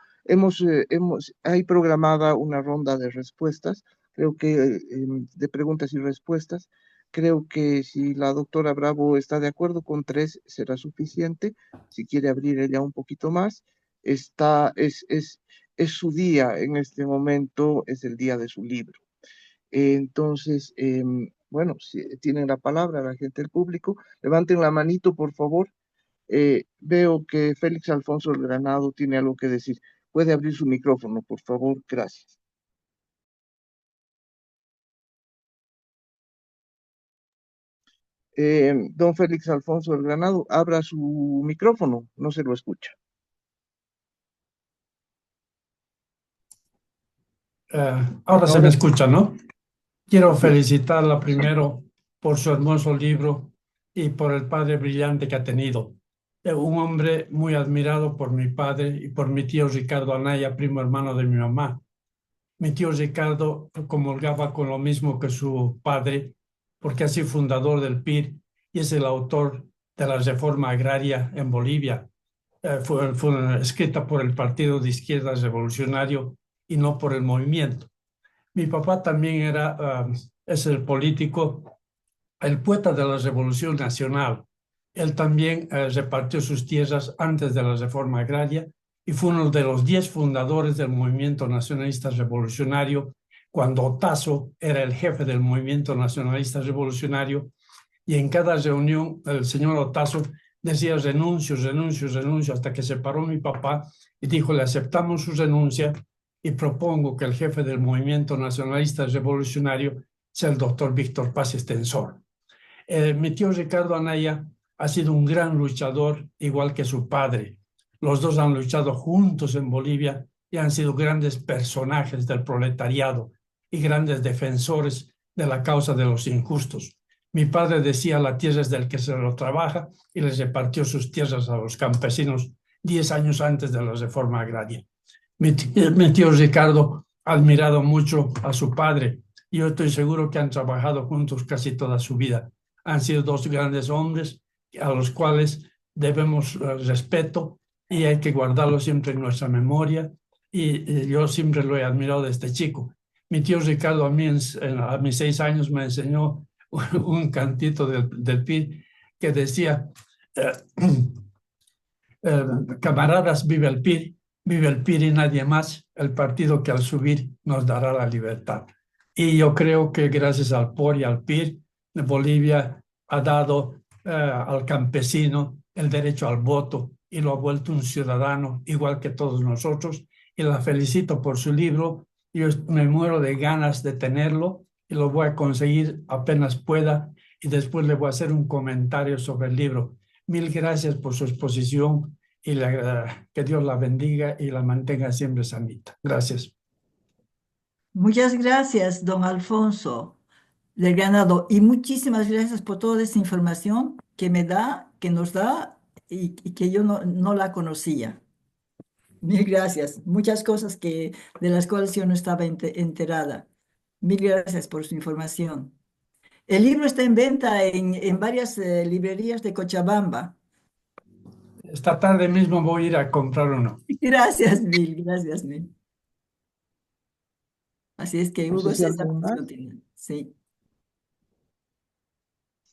Hay programada una ronda de respuestas, creo que de preguntas y respuestas, Creo que si la doctora Bravo está de acuerdo con tres, será suficiente. Si quiere abrir ella un poquito más, está, es su día en este momento, es el día de su libro. Entonces, bueno, si tienen la palabra la gente del público, levanten la manito, por favor. Veo que Félix Alfonso del Granado tiene algo que decir. Puede abrir su micrófono, por favor. Gracias. Don Félix Alfonso del Granado, abra su micrófono, no se lo escucha. Ahora se me Ahora sí, escucha, ¿no? Quiero así es. felicitarla primero por su hermoso libro y por el padre brillante que ha tenido. Un hombre muy admirado por mi padre y por mi tío Ricardo Anaya, primo hermano de mi mamá. Mi tío Ricardo comulgaba con lo mismo que su padre, porque ha sido fundador del PIR y es el autor de la reforma agraria en Bolivia. Fue escrita por el Partido de Izquierdas Revolucionario y no por el movimiento. Mi papá también es el político, el poeta de la Revolución Nacional. Él también repartió sus tierras antes de la reforma agraria y fue uno de los 10 fundadores del movimiento nacionalista revolucionario, cuando Otazo era el jefe del movimiento nacionalista revolucionario, y en cada reunión el señor Otazo decía renuncio, renuncio, renuncio, hasta que se paró mi papá y dijo, le aceptamos su renuncia y propongo que el jefe del movimiento nacionalista revolucionario sea el doctor Víctor Paz Estensor. Mi tío Ricardo Anaya ha sido un gran luchador, igual que su padre. Los dos han luchado juntos en Bolivia y han sido grandes personajes del proletariado y grandes defensores de la causa de los injustos. Mi padre decía, la tierra es del que se lo trabaja, y les repartió sus tierras a los campesinos 10 años antes de la reforma agraria. Mi tío Ricardo ha admirado mucho a su padre y yo estoy seguro que han trabajado juntos casi toda su vida. Han sido dos grandes hombres a los cuales debemos respeto y hay que guardarlo siempre en nuestra memoria, y yo siempre lo he admirado desde chico. Mi tío Ricardo a mis 6 años me enseñó un cantito del PIR que decía, eh, camaradas, vive el PIR y nadie más, el partido que al subir nos dará la libertad. Y yo creo que gracias al POR y al PIR, Bolivia ha dado al campesino el derecho al voto y lo ha vuelto un ciudadano igual que todos nosotros. Y la felicito por su libro. Yo me muero de ganas de tenerlo y lo voy a conseguir apenas pueda, y después le voy a hacer un comentario sobre el libro. Mil gracias por su exposición y que Dios la bendiga y la mantenga siempre sanita. Gracias. Muchas gracias, don Alfonso del Granado, y muchísimas gracias por toda esta información que me da, que nos da y que yo no la conocía. Mil gracias. Muchas cosas de las cuales yo no estaba enterada. Mil gracias por su información. El libro está en venta en varias librerías de Cochabamba. Esta tarde mismo voy a ir a comprar uno. Gracias, mil, gracias, mil. Así es que No sé Hugo si César, alguien pues, más. continúa. Sí.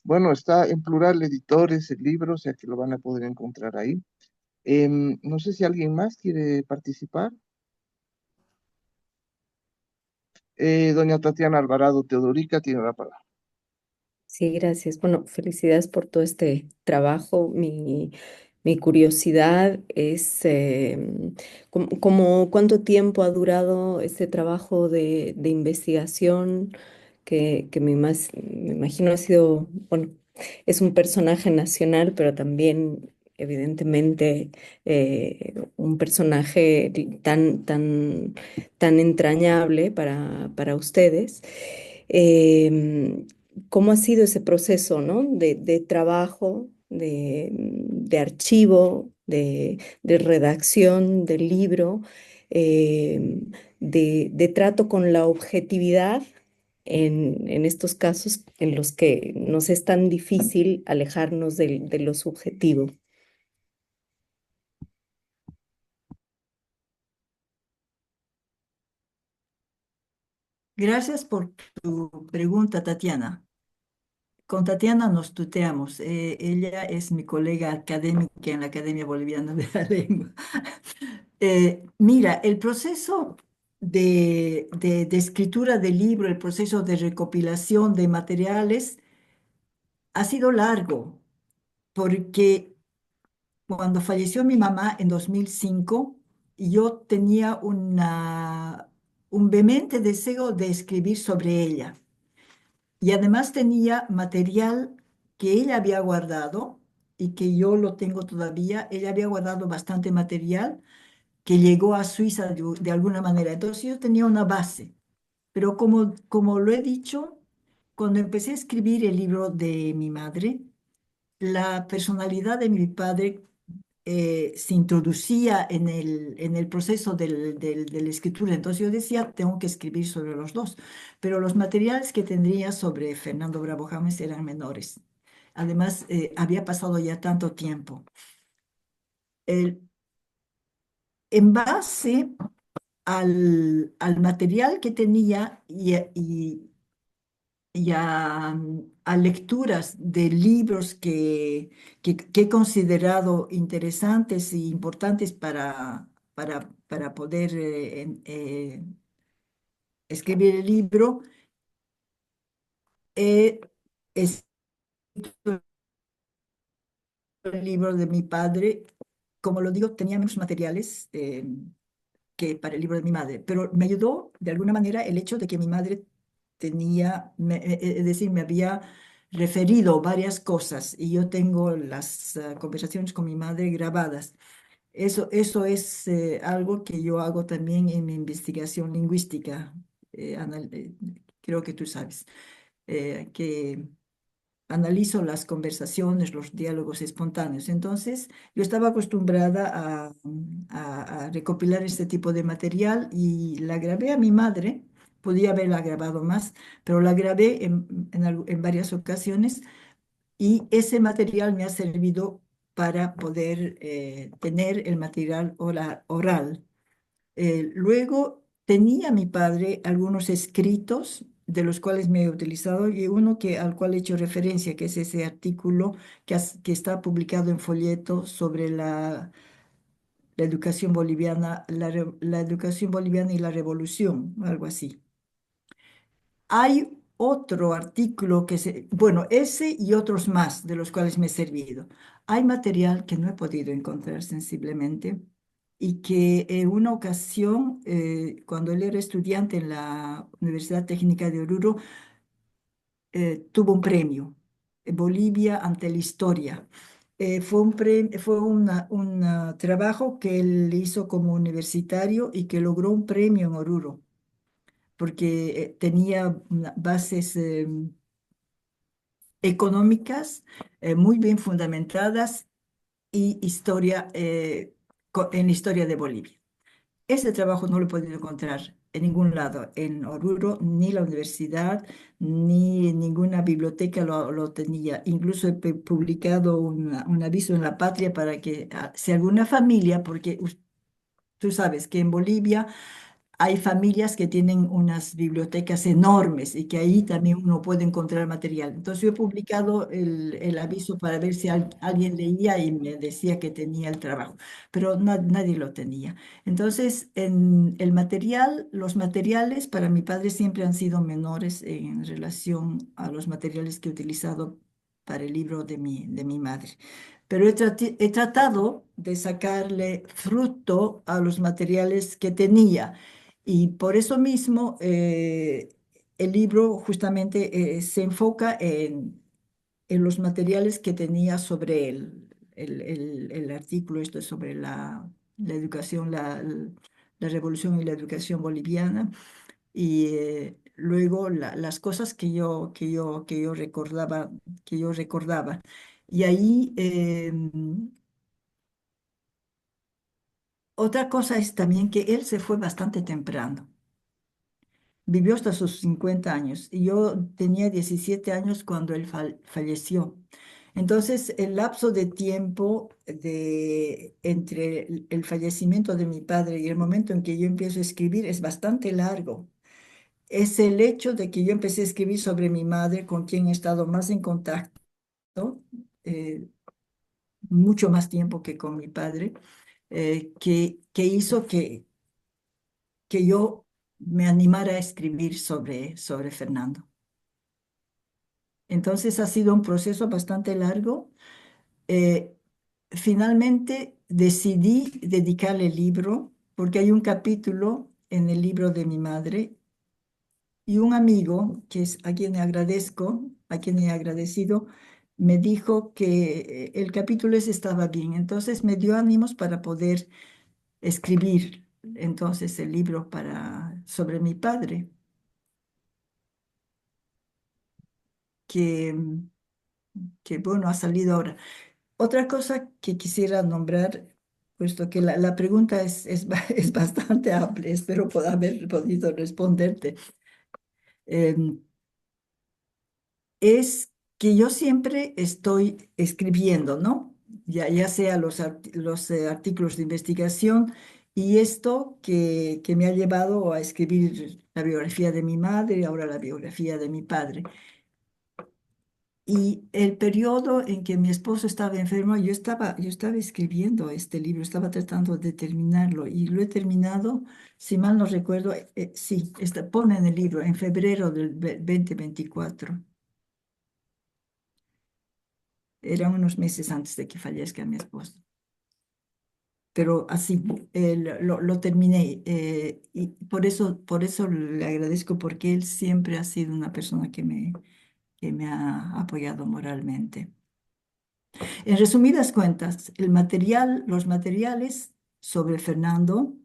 Bueno, está en plural editores el libro, o sea que lo van a poder encontrar ahí. No sé si alguien más quiere participar. Doña Tatiana Alvarado Teodorica tiene la palabra. Sí, gracias. Bueno, felicidades por todo este trabajo. Mi curiosidad es cuánto tiempo ha durado este trabajo de investigación que me imagino ha sido, bueno, es un personaje nacional, pero también evidentemente un personaje tan entrañable para ustedes. Em, ¿Cómo ha sido ese proceso, ¿no? de trabajo, de archivo, de redacción del libro, eh, de trato con la objetividad en estos casos en los que nos es tan difícil alejarnos de lo subjetivo? Gracias por tu pregunta, Tatiana. con Tatiana nos tuteamos. Ella es mi colega académica en la Academia Boliviana de la Lengua. Mira, el proceso de escritura del libro, el proceso de recopilación de materiales ha sido largo, porque cuando falleció mi mamá en 2005, yo tenía un vehemente deseo de escribir sobre ella. Y además tenía material que ella había guardado y que yo lo tengo todavía. Ella había guardado bastante material que llegó a Suiza de alguna manera. Entonces yo tenía una base. Pero como lo he dicho, cuando empecé a escribir el libro de mi madre, la personalidad de mi padre se introducía en el proceso de la escritura. Entonces yo decía, tengo que escribir sobre los dos, pero los materiales que tendría sobre Fernando Bravo James eran menores. Además, había pasado ya tanto tiempo. El- en base al material que tenía y a lecturas de libros que he considerado interesantes e importantes para poder escribir el libro, he escrito el libro de mi padre. Como lo digo, tenía menos materiales que para el libro de mi madre, pero me ayudó de alguna manera el hecho de que mi madre tenía, es decir, me había referido varias cosas y yo tengo las conversaciones con mi madre grabadas. Eso es algo que yo hago también en mi investigación lingüística. Creo que tú sabes que analizo las conversaciones, los diálogos espontáneos. Entonces, yo estaba acostumbrada a recopilar este tipo de material y la grabé a mi madre. Podía haberla grabado más, pero la grabé en varias ocasiones y ese material me ha servido para poder tener el material oral. Luego tenía mi padre algunos escritos de los cuales me he utilizado y uno al cual he hecho referencia, que es ese artículo que está publicado en folleto sobre la educación boliviana, la educación boliviana y la revolución, algo así. Hay otro artículo bueno, ese y otros más de los cuales me he servido. Hay material que no he podido encontrar sensiblemente y que en una ocasión, cuando él era estudiante en la Universidad Técnica de Oruro, tuvo un premio, Bolivia ante la historia. Fue un trabajo que él hizo como universitario y que logró un premio en Oruro porque tenía bases económicas muy bien fundamentadas y en la historia de Bolivia. Ese trabajo no lo he podido encontrar en ningún lado, en Oruro, ni la universidad, ni ninguna biblioteca lo tenía. Incluso he publicado un aviso en La Patria para que si alguna familia, porque tú sabes que en Bolivia hay familias que tienen unas bibliotecas enormes y que ahí también uno puede encontrar material. Entonces yo he publicado el aviso para ver si alguien leía y me decía que tenía el trabajo, pero nadie lo tenía. Entonces, en el material, los materiales para mi padre siempre han sido menores en relación a los materiales que he utilizado para el libro de mi madre. Pero he tratado de sacarle fruto a los materiales que tenía. Y por eso mismo el libro justamente se enfoca en los materiales que tenía sobre el artículo, esto es sobre la educación, la revolución y la educación boliviana, y luego las cosas que yo recordaba. Y ahí otra cosa es también que él se fue bastante temprano. Vivió hasta sus 50 años y yo tenía 17 años cuando él falleció. Entonces, el lapso de tiempo entre el fallecimiento de mi padre y el momento en que yo empiezo a escribir es bastante largo. es el hecho de que yo empecé a escribir sobre mi madre, con quien he estado más en contacto, eh, mucho más tiempo que con mi padre, que hizo que yo me animara a escribir sobre Fernando. Entonces ha sido un proceso bastante largo. Eh, Finalmente decidí dedicarle el libro porque hay un capítulo en el libro de mi madre y un amigo, que es a quien agradezco, a quien he agradecido, me dijo que el capítulo ese estaba bien. Entonces me dio ánimos para poder escribir entonces el libro sobre mi padre, que, que bueno, ha salido ahora. Otra cosa que quisiera nombrar, puesto que la pregunta es bastante amplia, espero haber podido responderte, em, es que yo siempre estoy escribiendo, ¿no? Ya sea los artículos de investigación y esto que me ha llevado a escribir la biografía de mi madre y ahora la biografía de mi padre. Y el periodo en que mi esposo estaba enfermo, yo estaba escribiendo este libro, estaba tratando de terminarlo y lo he terminado, si mal no recuerdo, sí, pone en el libro, en febrero del 2024. Eran unos meses antes de que fallezca mi esposo. Pero así, lo terminé y por eso le agradezco porque él siempre ha sido una persona que me ha apoyado moralmente. En resumidas cuentas, los materiales sobre Fernando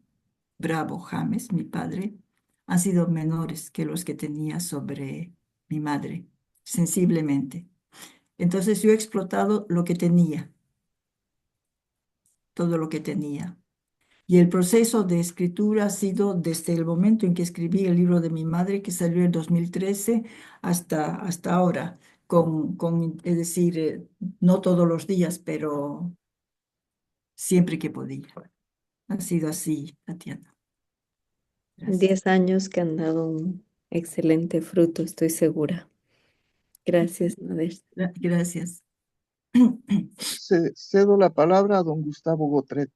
Bravo James, mi padre, han sido menores que los que tenía sobre mi madre, sensiblemente. Entonces yo he explotado lo que tenía, todo lo que tenía. Y el proceso de escritura ha sido desde el momento en que escribí el libro de mi madre, que salió en 2013, hasta ahora, es decir, no todos los días, pero siempre que podía. Ha sido así, Tatiana. Gracias. 10 años que han dado un excelente fruto, estoy segura. Gracias, Nadezhda. Gracias. Cedo la palabra a don Gustavo Gotret.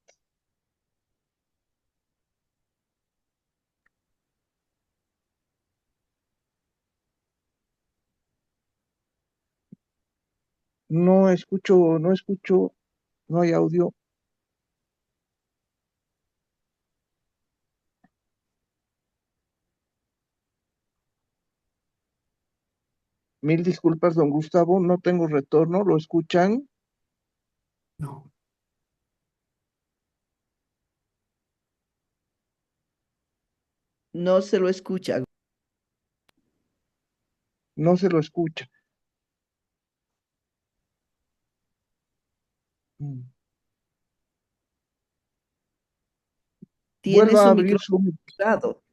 No escucho, no hay audio. Mil disculpas, don Gustavo, no tengo retorno, ¿lo escuchan? No. No se lo escucha. No se lo escucha. Mm. Tiene Vuelva a su abrir micrófono cerrado.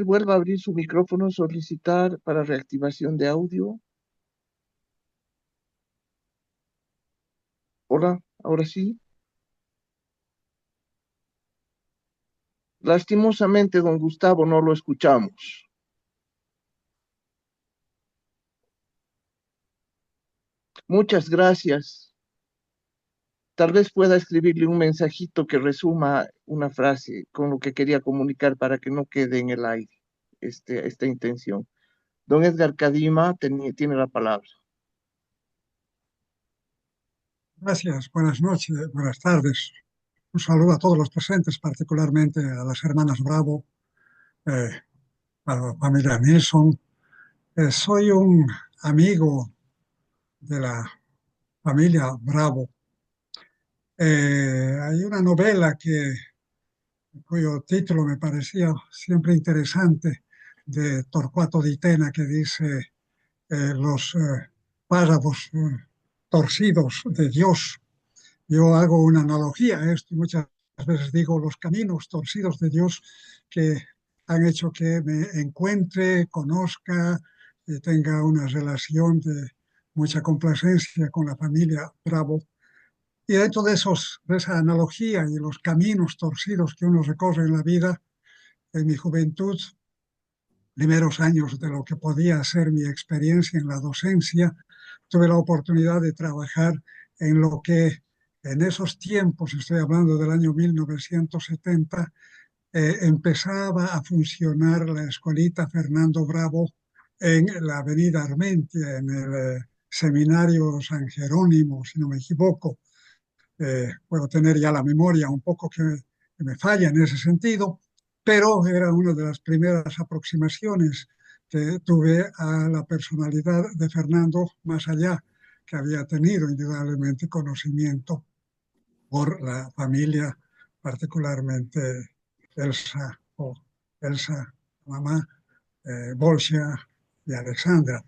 vuelva a abrir su micrófono, solicitar para reactivación de audio. Hola, ahora sí. Lastimosamente, don Gustavo, no lo escuchamos. Muchas gracias. Tal vez pueda escribirle un mensajito que resuma una frase con lo que quería comunicar para que no quede en el aire esta intención. Don Edgar Cadima tiene la palabra. Gracias, buenas noches, buenas tardes. Un saludo a todos los presentes, particularmente a las hermanas Bravo, a la familia Nilsson. Soy un amigo de la familia Bravo. Hay una novela cuyo título me parecía siempre interesante, de Torcuato Di Tena, que dice los párrafos torcidos de Dios. Yo hago una analogía a esto y muchas veces digo los caminos torcidos de Dios que han hecho que me encuentre, conozca, tenga una relación de mucha complacencia con la familia Bravo. Y dentro de esa analogía y los caminos torcidos que uno recorre en la vida, en mi juventud primeros años de lo que podía ser mi experiencia en la docencia, tuve la oportunidad de trabajar en lo que en esos tiempos, estoy hablando del año 1970, empezaba a funcionar la escuelita Fernando Bravo en la Avenida Armentia, en el Seminario San Jerónimo, si no me equivoco. Puedo tener ya la memoria un poco que me falla en ese sentido, pero era una de las primeras aproximaciones que tuve a la personalidad de Fernando, más allá que había tenido indudablemente conocimiento por la familia, particularmente Elsa o Elsa, mamá, Bolsia y Alexandra.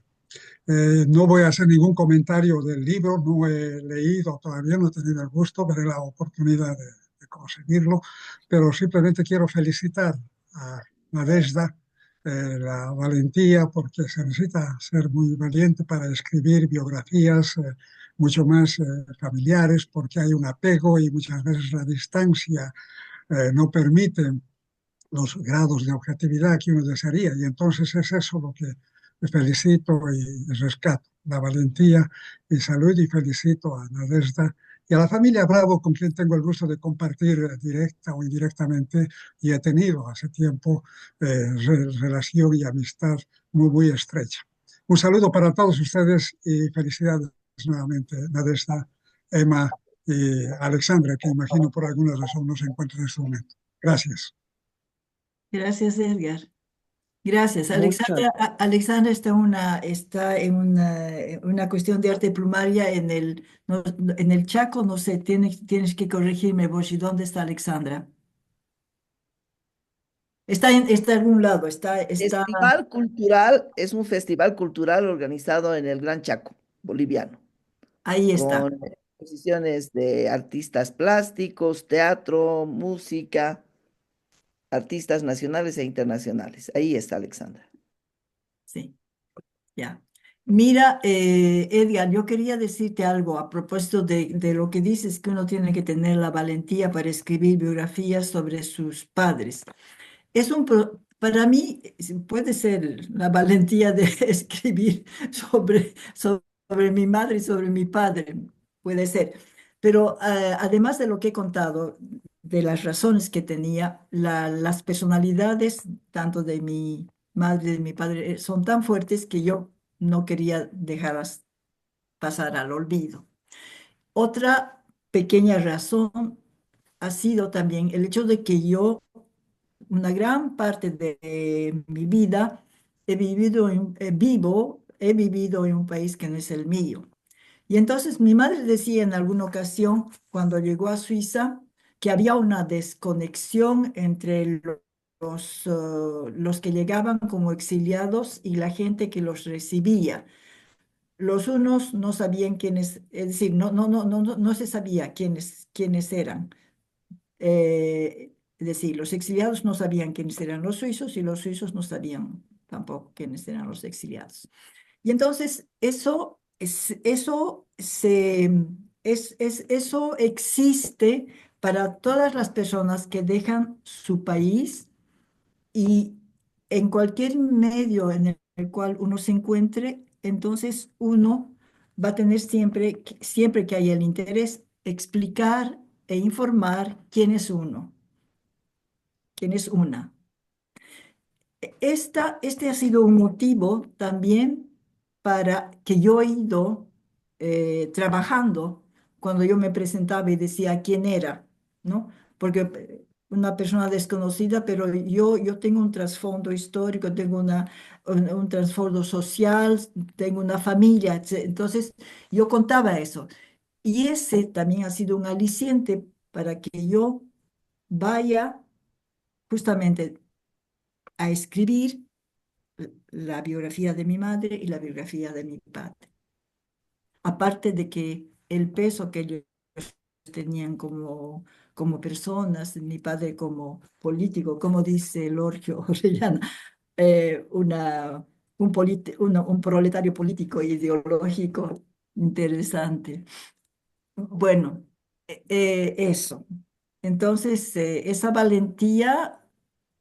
No voy a hacer ningún comentario del libro, no he leído todavía, no he tenido el gusto, veré la oportunidad de conseguirlo, pero simplemente quiero felicitar a Nadezhda la valentía, porque se necesita ser muy valiente para escribir biografías mucho más familiares, porque hay un apego y muchas veces la distancia no permite los grados de objetividad que uno desearía. Y entonces es eso lo que felicito y rescato, la valentía y salud, y felicito a Nadezhda y a la familia Bravo, con quien tengo el gusto de compartir directa o indirectamente, y he tenido hace tiempo relación y amistad muy estrecha. Un saludo para todos ustedes y felicidades nuevamente, Nadezhda, Emma y Alexandra, que imagino por alguna razón no se encuentra en este momento. Gracias. Gracias, Edgar. Gracias. Muchas. Alexandra está en una cuestión de arte plumaria en el Chaco, no sé, tienes que corregirme, Boshi, ¿dónde está Alexandra? Está en algún lado, Festival Cultural es un festival cultural organizado en el Gran Chaco, boliviano, ahí está. con exposiciones de artistas plásticos, teatro, música, artistas nacionales e internacionales. Ahí está Alexandra. Sí, ya. Mira, Edgar, yo quería decirte algo a propósito de lo que dices, que uno tiene que tener la valentía para escribir biografías sobre sus padres. Para mí puede ser la valentía de escribir sobre mi madre y sobre mi padre, puede ser. Pero además de lo que he contado, de las razones que tenía, las personalidades, tanto de mi madre y de mi padre, son tan fuertes que yo no quería dejarlas pasar al olvido. Otra pequeña razón ha sido también el hecho de que yo una gran parte de mi vida he vivido en un país que no es el mío. Y entonces mi madre decía en alguna ocasión, cuando llegó a Suiza, que había una desconexión entre los que llegaban como exiliados y la gente que los recibía. Los unos no sabían quiénes, es decir, no se sabía quiénes eran. Es decir, los exiliados no sabían quiénes eran los suizos y los suizos no sabían tampoco quiénes eran los exiliados. Y entonces eso existe para todas las personas que dejan su país, y en cualquier medio en el cual uno se encuentre, entonces uno va a tener siempre que haya el interés, explicar e informar quién es uno, quién es una. Este ha sido un motivo también para que yo he ido trabajando cuando yo me presentaba y decía quién era, ¿no? Porque una persona desconocida, pero yo tengo un trasfondo histórico, tengo un trasfondo social, tengo una familia, entonces yo contaba eso. Y ese también ha sido un aliciente para que yo vaya justamente a escribir la biografía de mi madre y la biografía de mi padre. Aparte de que el peso que ellos tenían como personas, mi padre como político, como dice Lorgio Orellana, un proletario político e ideológico interesante. Bueno, eso. Entonces, esa valentía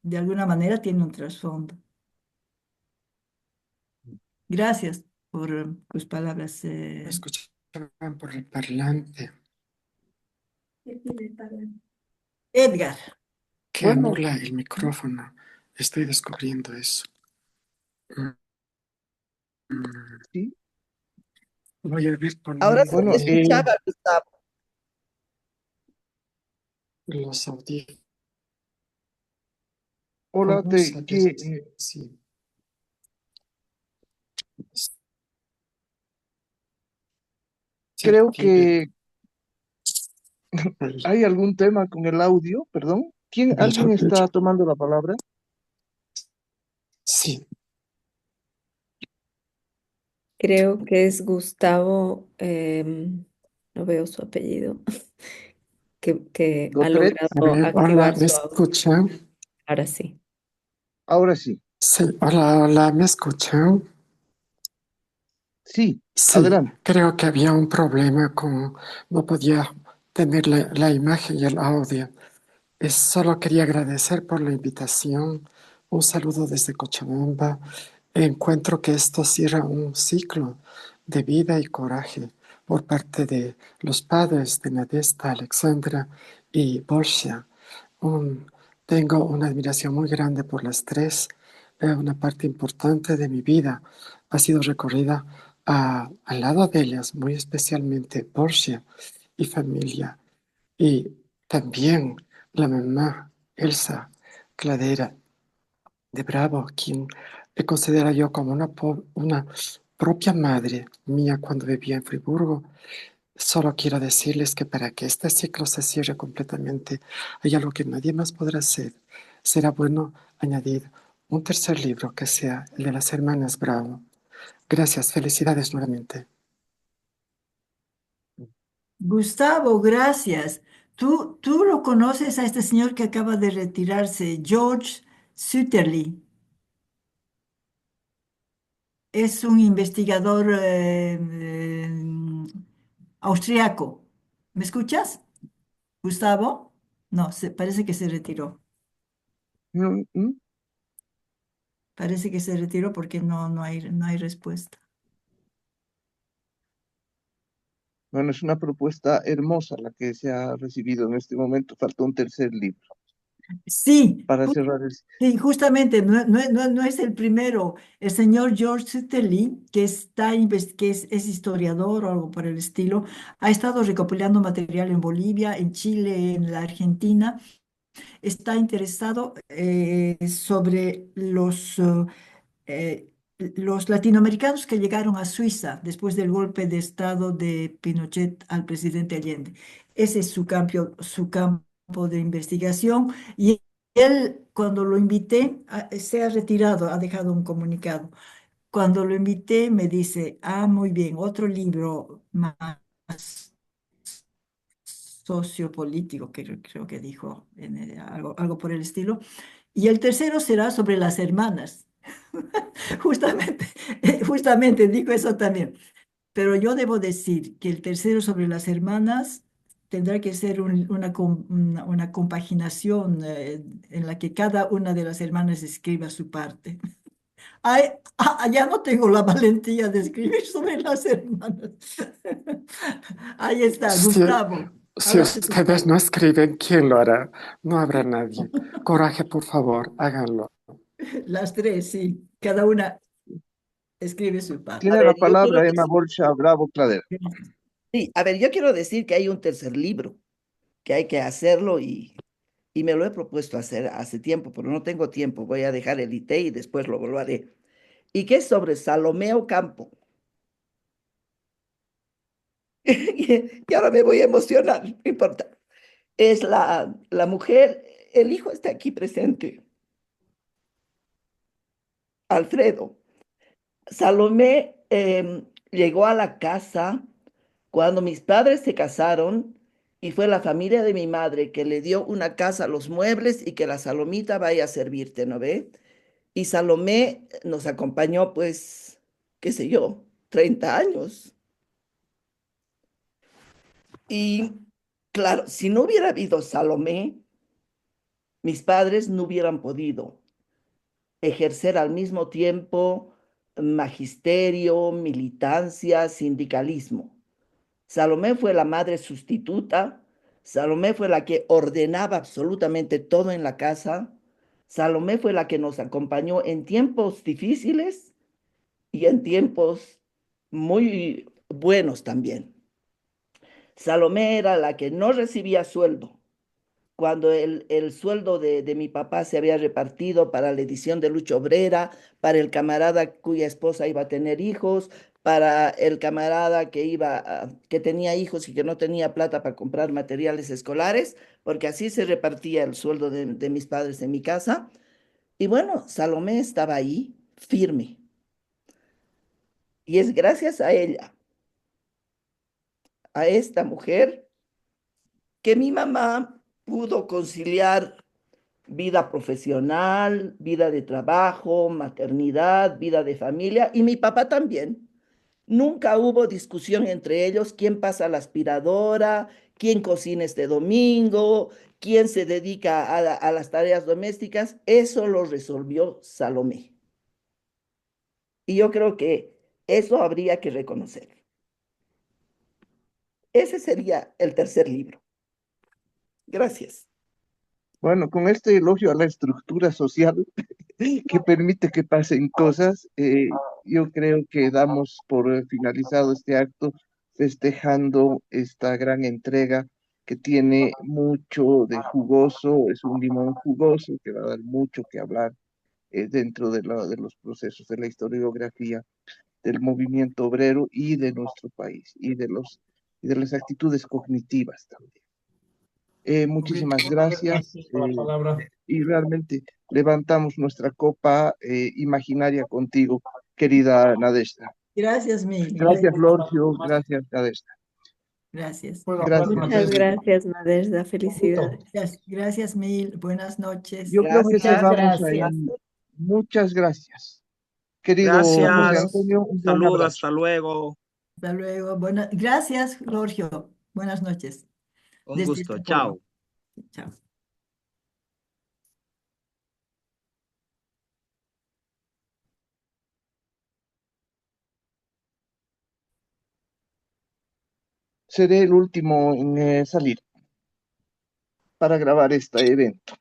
de alguna manera tiene un trasfondo. Gracias por tus palabras. Me escuchaban por el parlante Edgar, que Bueno, anula el micrófono. Estoy descubriendo eso. Mm, mm, sí, Voy a ir Ahora se te bueno, poniéndome escuchaba, Gustavo. los audífonos. hola, Sí. Se creo active que el, hay algún tema con el audio, perdón. ¿Alguien el- está tomando la palabra? sí, Creo que es Gustavo, no veo su apellido, que ha Gotret, logrado a ver, hola, activar ¿me su audio. escuchan? Ahora sí. ahora sí. Sí, hola, hola, ¿me escuchan? Sí, Sí, adelante. creo que había un problema con, no podía tener la imagen y el audio. Solo quería agradecer por la invitación. Un saludo desde Cochabamba. Encuentro que esto cierra un ciclo de vida y coraje por parte de los padres de Nadezhda, Alexandra y Borja. Un- Tengo una admiración muy grande por las tres. Una parte importante de mi vida ha sido recorrida al lado de ellas, muy especialmente Borja y familia. Y también la mamá, Elsa Cladera de Bravo, quien me considero yo como una propia madre mía cuando vivía en Friburgo. Solo quiero decirles que para que este ciclo se cierre completamente, hay algo que nadie más podrá hacer. Será bueno añadir un tercer libro que sea el de las hermanas Bravo. Gracias, felicidades nuevamente. Gustavo, gracias. Tú lo conoces a este señor que acaba de retirarse, George Süterli. Es un investigador austriaco. ¿Me escuchas, Gustavo? No, parece que se retiró. Mm, mm. Parece que se retiró porque no hay respuesta. Bueno, es una propuesta hermosa la que se ha recibido en este momento. Falta un tercer libro Sí, para cerrar el... sí, justamente, no es el primero. El señor George Süterli, que es historiador o algo por el estilo, ha estado recopilando material en Bolivia, en Chile, en la Argentina. Está interesado sobre eh, los latinoamericanos que llegaron a Suiza después del golpe de Estado de Pinochet al presidente Allende. Ese es su campo de investigación y él, cuando lo invité, se ha retirado, ha dejado un comunicado. Cuando lo invité, me dice, muy bien, otro libro más sociopolítico, que creo que dijo algo por el estilo. Y el tercero será sobre las hermanas. Justamente, justamente dijo eso también. Pero yo debo decir que el tercero sobre las hermanas tendrá que ser una compaginación en la que cada una de las hermanas escriba su parte. Ay, ya no tengo la valentía de escribir sobre las hermanas. Ahí está, Si, Gustavo, si hágase tu ustedes no parte. escriben, ¿quién lo hará? No habrá nadie. Coraje, por favor, háganlo. Las tres, sí, cada una escribe su A parte. Tiene la ver, yo quiero palabra Emma decir, Borcha Bravo Cladera. sí, a ver, yo quiero decir que hay un tercer libro, que hay que hacerlo y me lo he propuesto hacer hace tiempo, pero no tengo tiempo. Voy a dejar el IT y después lo haré. Y que es sobre Salomé Ocampo. Y ahora me voy a emocionar, no importa. Es la mujer, el hijo está aquí presente, Alfredo. Salomé llegó a la casa cuando mis padres se casaron y fue la familia de mi madre que le dio una casa, los muebles y que la Salomita vaya a servirte, ¿no ve? Y Salomé nos acompañó, pues, qué sé yo, 30 años. Y claro, si no hubiera habido Salomé, mis padres no hubieran podido ejercer al mismo tiempo magisterio, militancia, sindicalismo. Salomé fue la madre sustituta. Salomé fue la que ordenaba absolutamente todo en la casa. Salomé fue la que nos acompañó en tiempos difíciles y en tiempos muy buenos también. Salomé era la que no recibía sueldo. Cuando el sueldo de mi papá se había repartido para la edición de Lucha Obrera, para el camarada cuya esposa iba a tener hijos, para el camarada que tenía hijos y que no tenía plata para comprar materiales escolares, porque así se repartía el sueldo de mis padres en mi casa. Y bueno, Salomé estaba ahí, firme. Y es gracias a ella, a esta mujer, que mi mamá pudo conciliar vida profesional, vida de trabajo, maternidad, vida de familia, y mi papá también. Nunca hubo discusión entre ellos quién pasa la aspiradora, quién cocina este domingo, quién se dedica a las tareas domésticas. Eso lo resolvió Salomé. Y yo creo que eso habría que reconocer. Ese sería el tercer libro. Gracias. Bueno, con este elogio a la estructura social que permite que pasen cosas, yo creo que damos por finalizado este acto festejando esta gran entrega que tiene mucho de jugoso, es un limón jugoso que va a dar mucho que hablar dentro de los procesos de la historiografía del movimiento obrero y de nuestro país y de las actitudes cognitivas también. Muchísimas gracias Gracias por la palabra. y realmente levantamos nuestra copa imaginaria contigo, querida Nadezhda. Gracias, Mil. Gracias, Lorgio. Gracias, Nadezhda. Gracias. Puedo hablar Gracias. una Muchas vez. gracias, Nadezhda. Felicidades. Gracias, Mil. Buenas noches. Yo creo que Gracias. cerramos Gracias. ahí. Muchas gracias. Querido José Gracias. Antonio, un Un gran saludo, abrazo. hasta luego. Hasta luego. Gracias, Giorgio. Buenas noches. Un Desde gusto. Estocolmo. Chao. Chao. Seré el último en salir para grabar este evento.